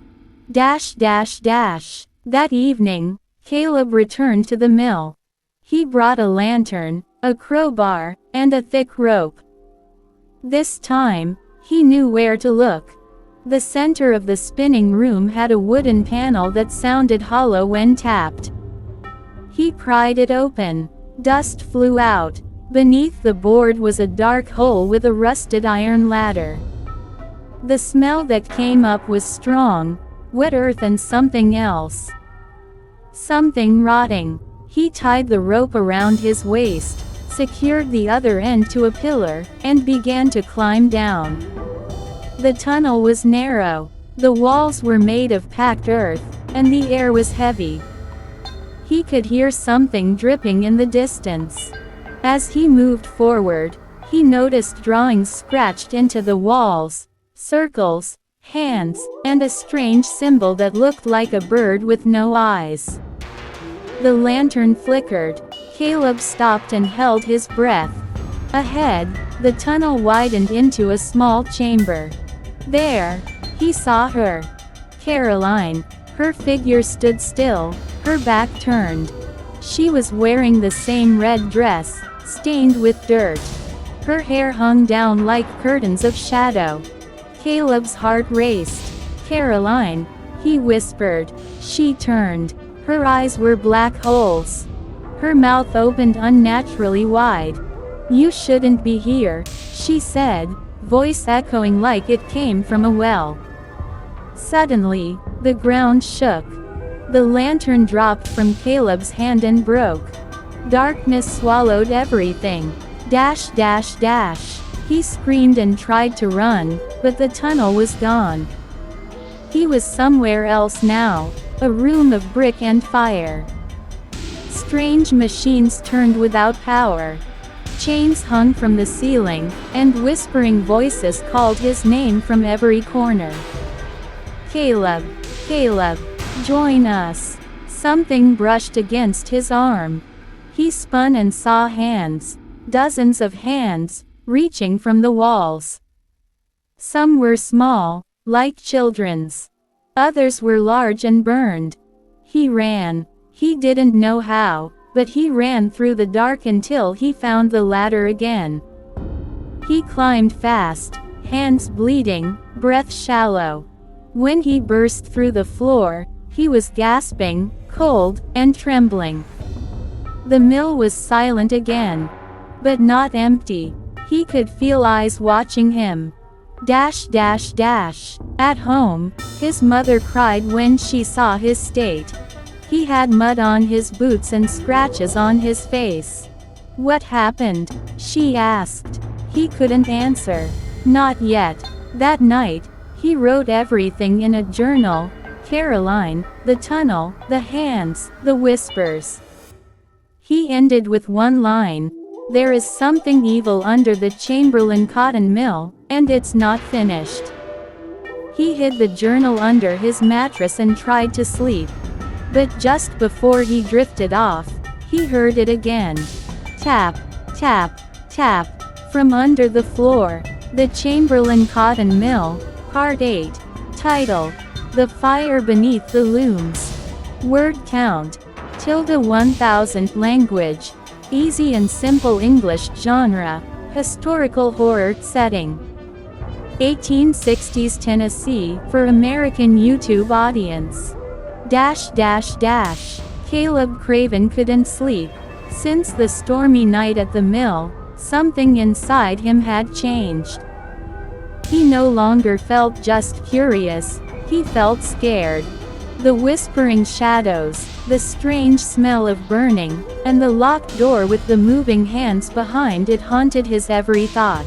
That evening, Caleb returned to the mill. He brought a lantern, a crowbar, and a thick rope. This time, he knew where to look. The center of the spinning room had a wooden panel that sounded hollow when tapped. He pried it open. Dust flew out. Beneath the board was a dark hole with a rusted iron ladder. The smell that came up was strong, wet earth and something else. Something rotting. He tied the rope around his waist, secured the other end to a pillar, and began to climb down. The tunnel was narrow. The walls were made of packed earth, and the air was heavy. He could hear something dripping in the distance. As he moved forward, he noticed drawings scratched into the walls, circles, hands, and a strange symbol that looked like a bird with no eyes. The lantern flickered. Caleb stopped and held his breath. Ahead, the tunnel widened into a small chamber. There, he saw her. Caroline. Her figure stood still, her back turned. She was wearing the same red dress, stained with dirt. Her hair hung down like curtains of shadow. Caleb's heart raced. Caroline, he whispered. She turned. Her eyes were black holes. Her mouth opened unnaturally wide. You shouldn't be here, she said, voice echoing like it came from a well. Suddenly, the ground shook. The lantern dropped from Caleb's hand and broke. Darkness swallowed everything. Dash dash dash. He screamed and tried to run, but the tunnel was gone. He was somewhere else now, a room of brick and fire. Strange machines turned without power. Chains hung from the ceiling, and whispering voices called his name from every corner. Caleb, Caleb, join us. Something brushed against his arm. He spun and saw hands, dozens of hands, reaching from the walls. Some were small, like children's. Others were large and burned. He ran. He didn't know how, but he ran through the dark until he found the ladder again. He climbed fast, hands bleeding, breath shallow. When he burst through the floor, he was gasping, cold, and trembling. The mill was silent again. But not empty. He could feel eyes watching him. Dash dash dash. At home, his mother cried when she saw his state. He had mud on his boots and scratches on his face. What happened? She asked. He couldn't answer. Not yet. That night, he wrote everything in a journal. Caroline, the tunnel, the hands, the whispers. He ended with one line. There is something evil under the Chamberlain Cotton Mill, and it's not finished. He hid the journal under his mattress and tried to sleep. But just before he drifted off, he heard it again. Tap, tap, tap, from under the floor. The Chamberlain Cotton Mill, Part 8. Title: The Fire Beneath the Looms. Word count: ~1000. Language: easy and simple English. Genre: historical horror. Setting: 1860s Tennessee, for American YouTube audience. Caleb Craven couldn't sleep. Since the stormy night at the mill, something inside him had changed. He no longer felt just curious, he felt scared. The whispering shadows, the strange smell of burning, and the locked door with the moving hands behind it haunted his every thought.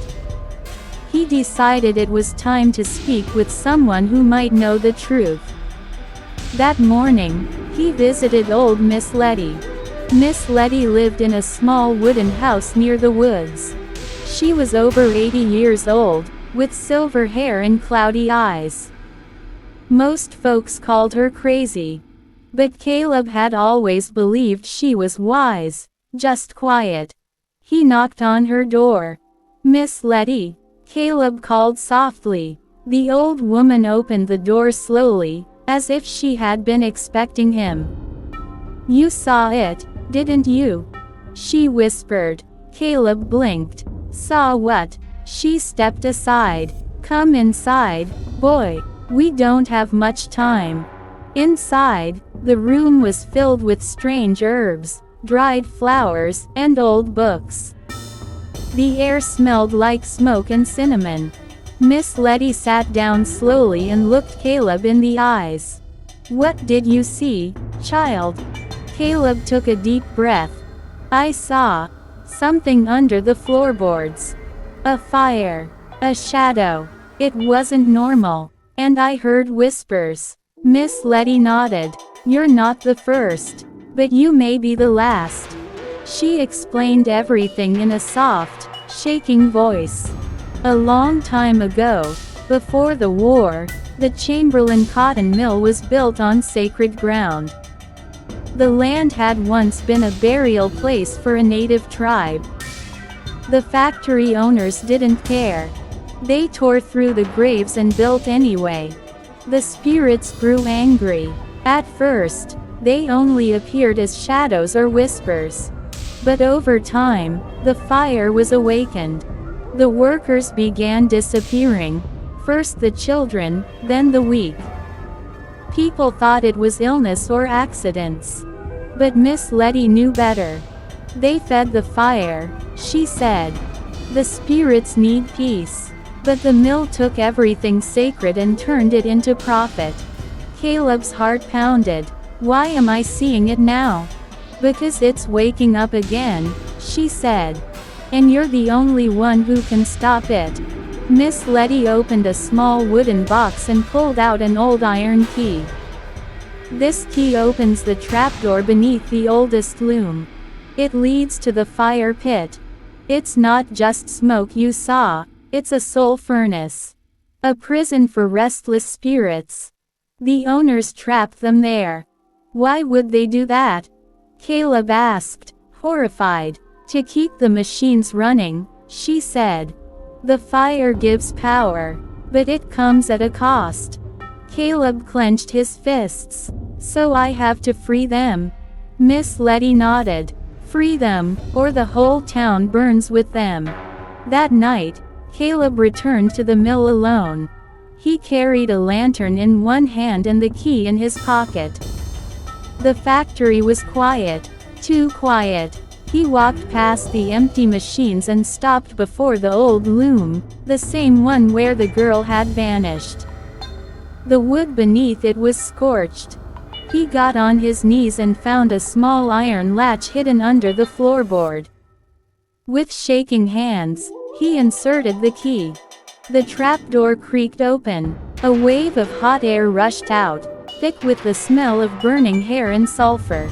He decided it was time to speak with someone who might know the truth. That morning, he visited old Miss Letty. Miss Letty lived in a small wooden house near the woods. She was over 80 years old, with silver hair and cloudy eyes. Most folks called her crazy. But Caleb had always believed she was wise, just quiet. He knocked on her door. "Miss Letty," Caleb called softly. The old woman opened the door slowly, as if she had been expecting him. "You saw it, didn't you?" she whispered. Caleb blinked. "Saw what?" She stepped aside. "Come inside, boy. We don't have much time." Inside, the room was filled with strange herbs, dried flowers, and old books. The air smelled like smoke and cinnamon. Miss Letty sat down slowly and looked Caleb in the eyes. "What did you see, child?" Caleb took a deep breath. "I saw something under the floorboards. A fire. A shadow. It wasn't normal. And I heard whispers." Miss Letty nodded. "You're not the first. But you may be the last." She explained everything in a soft, shaking voice. "A long time ago, before the war, the Chamberlain Cotton Mill was built on sacred ground. The land had once been a burial place for a native tribe. The factory owners didn't care. They tore through the graves and built anyway. The spirits grew angry. At first, they only appeared as shadows or whispers. But over time, the fire was awakened. The workers began disappearing. First the children, then the weak. People thought it was illness or accidents. But Miss Letty knew better. They fed the fire, she said. The spirits need peace. But the mill took everything sacred and turned it into profit." Caleb's heart pounded. "Why am I seeing it now?" "Because it's waking up again," she said. "And you're the only one who can stop it." Miss Letty opened a small wooden box and pulled out an old iron key. "This key opens the trapdoor beneath the oldest loom. It leads to the fire pit. It's not just smoke you saw. It's a soul furnace. A prison for restless spirits. The owners trapped them there." "Why would they do that?" Caleb asked, horrified. "To keep the machines running," she said. "The fire gives power. But it comes at a cost." Caleb clenched his fists. "So I have to free them?" Miss Letty nodded. "Free them, or the whole town burns with them." That night, Caleb returned to the mill alone. He carried a lantern in one hand and the key in his pocket. The factory was quiet, too quiet. He walked past the empty machines and stopped before the old loom, the same one where the girl had vanished. The wood beneath it was scorched. He got on his knees and found a small iron latch hidden under the floorboard. With shaking hands, he inserted the key. The trapdoor creaked open. A wave of hot air rushed out, thick with the smell of burning hair and sulfur.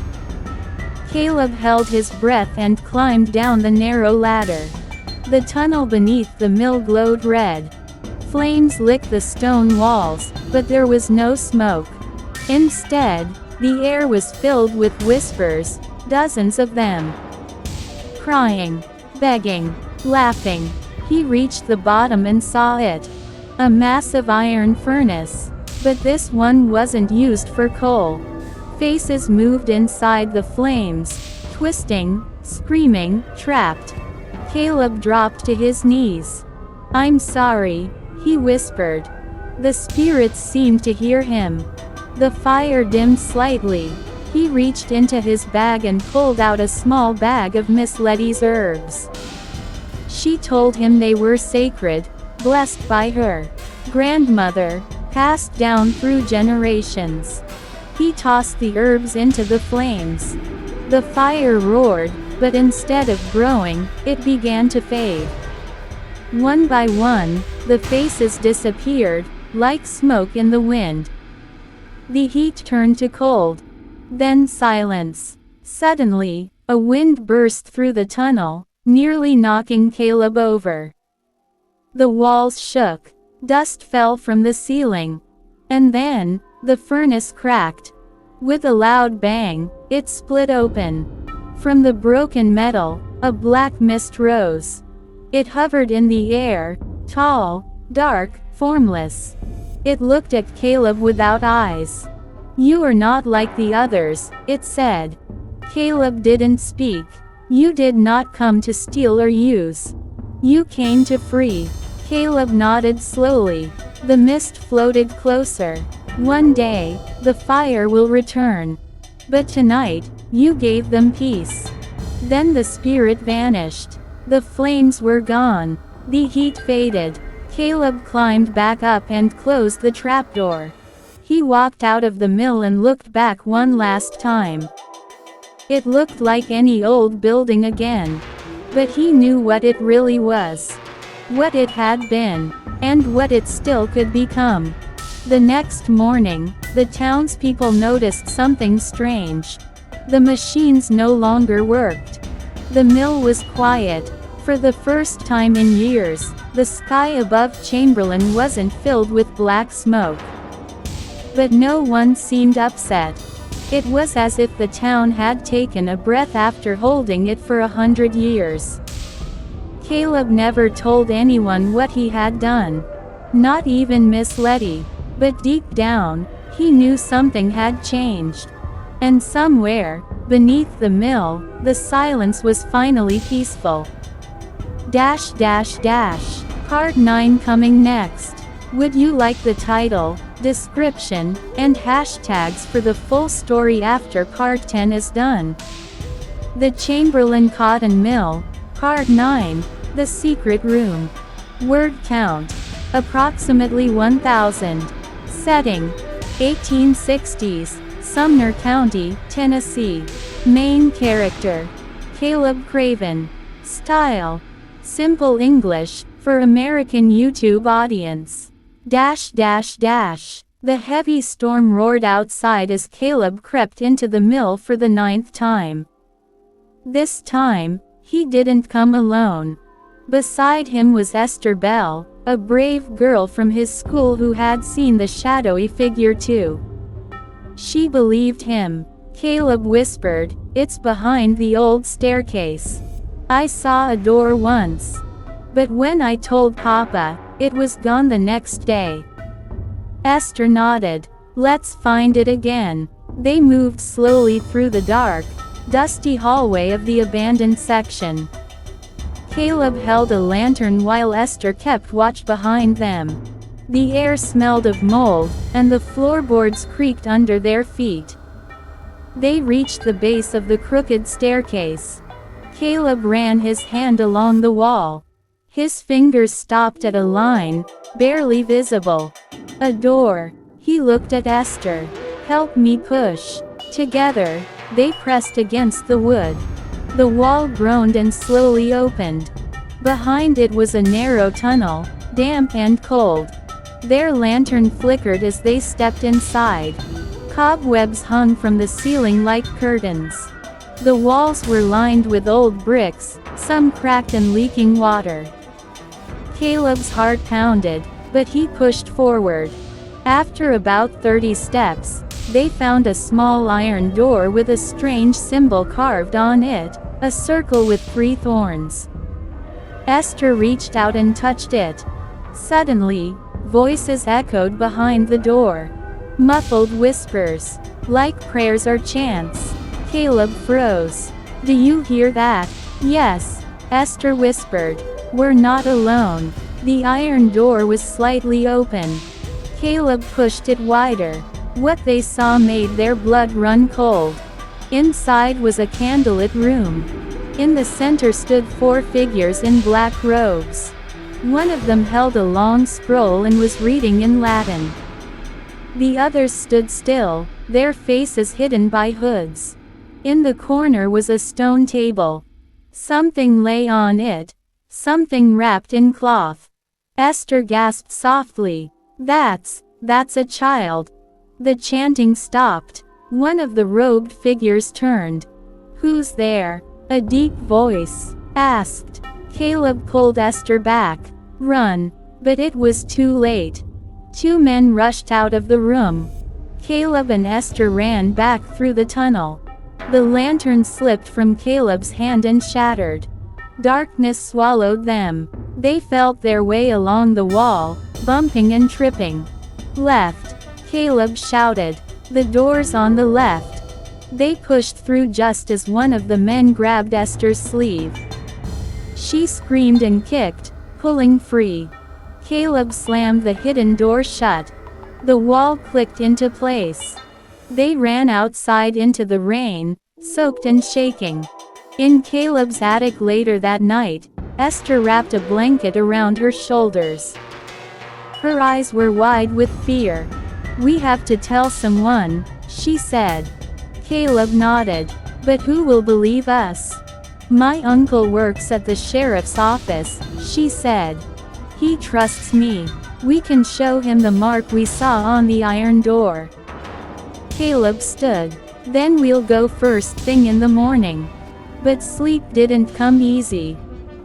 Caleb held his breath and climbed down the narrow ladder. The tunnel beneath the mill glowed red. Flames licked the stone walls, but there was no smoke. Instead, the air was filled with whispers, dozens of them. Crying, begging, laughing. He reached the bottom and saw it. A massive iron furnace. But this one wasn't used for coal. Faces moved inside the flames, twisting, screaming, trapped. Caleb dropped to his knees. "I'm sorry," he whispered. The spirits seemed to hear him. The fire dimmed slightly. He reached into his bag and pulled out a small bag of Miss Letty's herbs. She told him they were sacred, blessed by her grandmother, passed down through generations. He tossed the herbs into the flames. The fire roared, but instead of growing, it began to fade. One by one, the faces disappeared, like smoke in the wind. The heat turned to cold. Then silence. Suddenly, a wind burst through the tunnel, nearly knocking Caleb over. The walls shook. Dust fell from the ceiling. And then, the furnace cracked. With a loud bang, it split open. From the broken metal, a black mist rose. It hovered in the air, tall, dark, formless. It looked at Caleb without eyes. "You are not like the others," it said. Caleb didn't speak. "You did not come to steal or use." You came to free. Caleb nodded slowly. The mist floated closer. One day, the fire will return. But tonight, you gave them peace. Then the spirit vanished. The flames were gone. The heat faded. Caleb climbed back up and closed the trapdoor. He walked out of the mill and looked back one last time. It looked like any old building again. But he knew what it really was. What it had been. And what it still could become. The next morning, the townspeople noticed something strange. The machines no longer worked. The mill was quiet. For the first time in years, the sky above Chamberlain wasn't filled with black smoke. But no one seemed upset. It was as if the town had taken a breath after holding it for 100 years. Caleb never told anyone what he had done. Not even Miss Letty. But deep down, he knew something had changed. And somewhere, beneath the mill, the silence was finally peaceful. Part 9 coming next. Would you like the title, description, and hashtags for the full story after Part 10 is done? The Chamberlain Cotton Mill, Part 9, The Secret Room. Word count, approximately 1,000. Setting, 1860s, Sumner County, Tennessee. Main character, Caleb Craven. Style, simple English, for American YouTube audience. The heavy storm roared outside as Caleb crept into the mill for the 9th time. This time, he didn't come alone. Beside him was Esther Bell, a brave girl from his school who had seen the shadowy figure too. She believed him. Caleb whispered, "It's behind the old staircase. I saw a door once. But when I told Papa, it was gone the next day." Esther nodded. "Let's find it again." They moved slowly through the dark, dusty hallway of the abandoned section. Caleb held a lantern while Esther kept watch behind them. The air smelled of mold, and the floorboards creaked under their feet. They reached the base of the crooked staircase. Caleb ran his hand along the wall. His fingers stopped at a line, barely visible. A door. He looked at Esther. "Help me push." Together, they pressed against the wood. The wall groaned and slowly opened. Behind it was a narrow tunnel, damp and cold. Their lantern flickered as they stepped inside. Cobwebs hung from the ceiling like curtains. The walls were lined with old bricks, some cracked and leaking water. Caleb's heart pounded, but he pushed forward. After about 30 steps, they found a small iron door with a strange symbol carved on it, a circle with 3 thorns. Esther reached out and touched it. Suddenly, voices echoed behind the door. Muffled whispers, like prayers or chants. Caleb froze. "Do you hear that?" "Yes," Esther whispered. "We're not alone." The iron door was slightly open. Caleb pushed it wider. What they saw made their blood run cold. Inside was a candlelit room. In the center stood 4 figures in black robes. One of them held a long scroll and was reading in Latin. The others stood still, their faces hidden by hoods. In the corner was a stone table. Something lay on it. Something wrapped in cloth. Esther gasped softly. That's a child." The chanting stopped. One of the robed figures turned. "Who's there?" a deep voice asked. Caleb pulled Esther back. "Run." But it was too late. 2 men rushed out of the room. Caleb and Esther ran back through the tunnel. The lantern slipped from Caleb's hand and shattered. Darkness swallowed them. They felt their way along the wall, bumping and tripping. "Left," Caleb shouted. "The door's on the left." They pushed through just as one of the men grabbed Esther's sleeve. She screamed and kicked, pulling free. Caleb slammed the hidden door shut. The wall clicked into place. They ran outside into the rain, soaked and shaking. In Caleb's attic later that night, Esther wrapped a blanket around her shoulders. Her eyes were wide with fear. "We have to tell someone," she said. Caleb nodded. "But who will believe us?" "My uncle works at the sheriff's office," she said. "He trusts me. We can show him the mark we saw on the iron door." Caleb stood. "Then we'll go first thing in the morning." But sleep didn't come easy.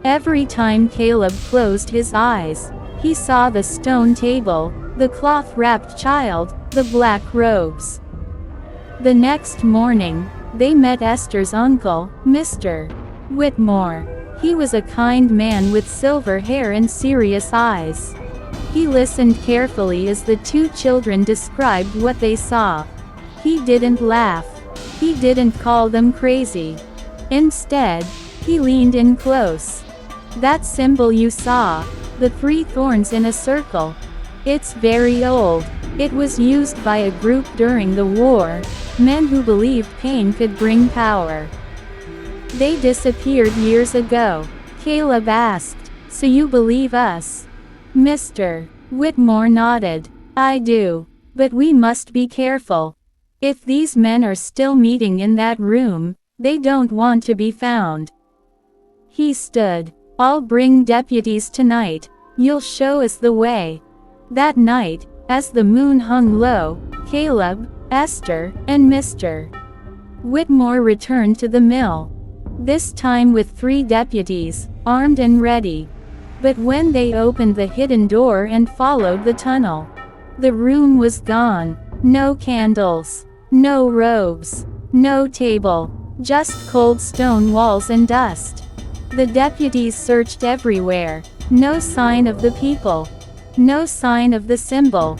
Every time Caleb closed his eyes, he saw the stone table, the cloth-wrapped child, the black robes. The next morning, they met Esther's uncle, Mr. Whitmore. He was a kind man with silver hair and serious eyes. He listened carefully as the two children described what they saw. He didn't laugh. He didn't call them crazy. Instead, he leaned in close. "That symbol you saw, the 3 thorns in a circle. It's very old. It was used by a group during the war, men who believed pain could bring power. They disappeared years ago." Caleb asked, "So you believe us?" Mr. Whitmore nodded. "I do. But we must be careful. If these men are still meeting in that room, they don't want to be found." He stood. "I'll bring deputies tonight. You'll show us the way." That night, as the moon hung low, Caleb, Esther, and Mr. Whitmore returned to the mill. This time with 3 deputies, armed and ready. But when they opened the hidden door and followed the tunnel, the room was gone. No candles. No robes. No table. Just cold stone walls and dust. The deputies searched everywhere. No sign of the people. No sign of the symbol.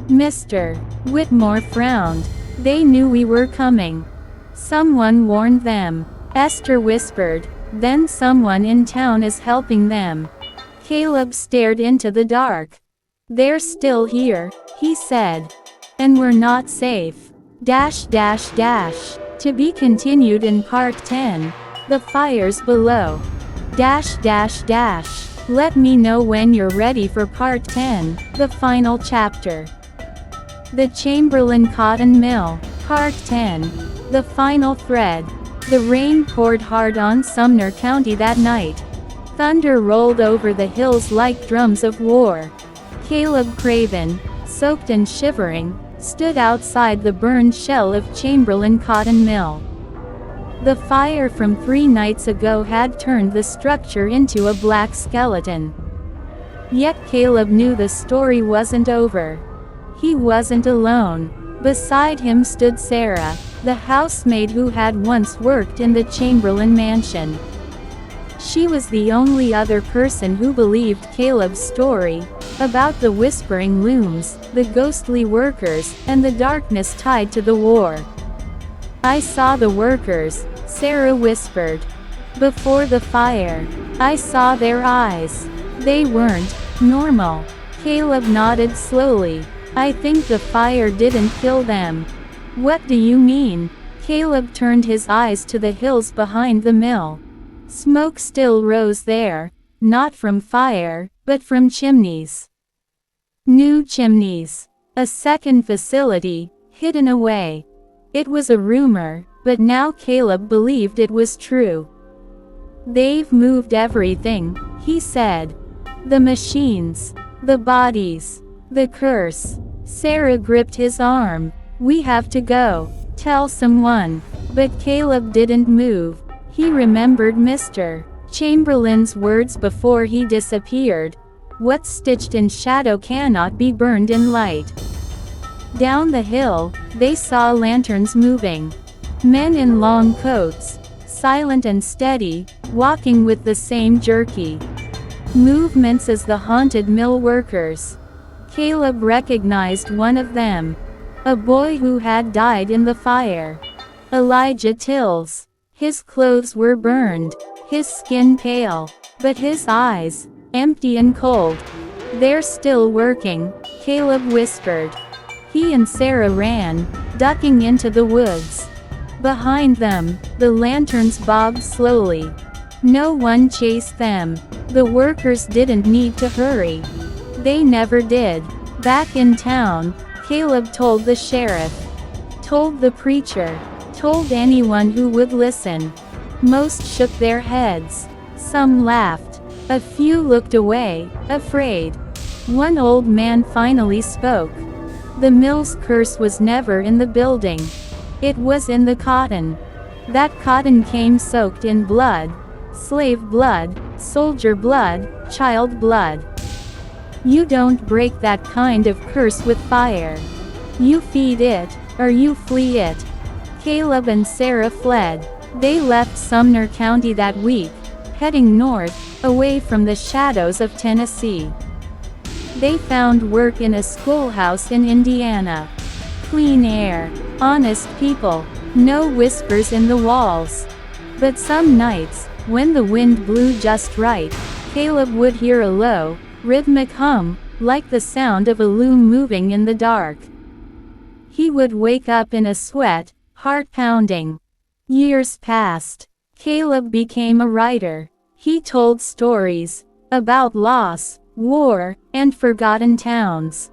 Mr. Whitmore frowned. "They knew we were coming. Someone warned them," Esther whispered. "Then someone in town is helping them." Caleb stared into the dark. "They're still here," he said. "And we're not safe. Dash dash dash. To be continued in part 10. The fires below. Dash dash dash. Let me know when you're ready for part 10, the final chapter. The Chamberlain Cotton Mill, part 10. The final thread. The rain poured hard on Sumner County that night. Thunder rolled over the hills like drums of war. Caleb Craven, soaked and shivering, stood outside the burned shell of Chamberlain Cotton Mill. The fire from 3 nights ago had turned the structure into a black skeleton. Yet Caleb knew the story wasn't over. He wasn't alone. Beside him stood Sarah, the housemaid who had once worked in the Chamberlain mansion. She was the only other person who believed Caleb's story, about the whispering looms, the ghostly workers, and the darkness tied to the war. "I saw the workers," Sarah whispered. "Before the fire. I saw their eyes. They weren't normal." Caleb nodded slowly. "I think the fire didn't kill them." "What do you mean?" Caleb turned his eyes to the hills behind the mill. Smoke still rose there, not from fire, but from chimneys. New chimneys. A second facility, hidden away. It was a rumor, but now Caleb believed it was true. "They've moved everything," he said. "The machines. The bodies. The curse." Sarah gripped his arm. "We have to go. Tell someone." But Caleb didn't move. He remembered Mr. Chamberlain's words before he disappeared. "What's stitched in shadow cannot be burned in light." Down the hill, they saw lanterns moving. Men in long coats, silent and steady, walking with the same jerky movements as the haunted mill workers. Caleb recognized one of them. A boy who had died in the fire. Elijah Tills. His clothes were burned, his skin pale, But his eyes, empty and cold. "They're still working," Caleb whispered. He and Sarah ran, ducking into the woods. Behind them, the lanterns bobbed slowly. No one chased them. The workers didn't need to hurry. They never did. Back in town, Caleb told the sheriff, told the preacher, told anyone who would listen. Most shook their heads. Some laughed. A few looked away, afraid. One old man finally spoke. The mill's curse was never in the building. It was in the cotton. That cotton came soaked in blood. Slave blood, soldier blood, child blood. You don't break that kind of curse with fire. You feed it, or you flee it. Caleb and Sarah fled. They left Sumner County that week, heading north, away from the shadows of Tennessee. They found work in a schoolhouse in Indiana. Clean air, honest people, no whispers in the walls. But some nights, when the wind blew just right, Caleb would hear a low, rhythmic hum, like the sound of a loom moving in the dark. He would wake up in a sweat, heart pounding. Years passed. Caleb became a writer. He told stories about loss, war, and forgotten towns.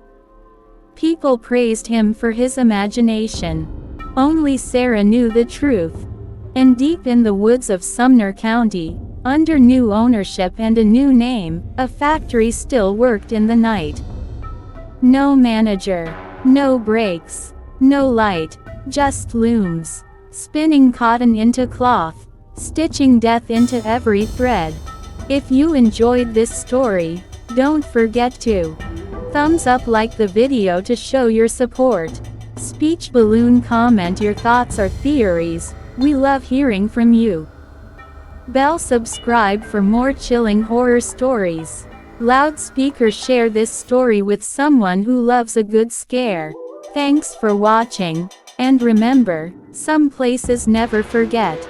People praised him for his imagination. Only Sarah knew the truth. And deep in the woods of Sumner County, under new ownership and a new name, a factory still worked in the night. No manager, no brakes, no light, just looms, spinning cotton into cloth, stitching death into every thread. If you enjoyed this story, don't forget to thumbs up, like the video to show your support. Speech balloon, comment your thoughts or theories. We love hearing from you. Bell, subscribe for more chilling horror stories. Loudspeaker, share this story with someone who loves a good scare. Thanks for watching, and remember, some places never forget.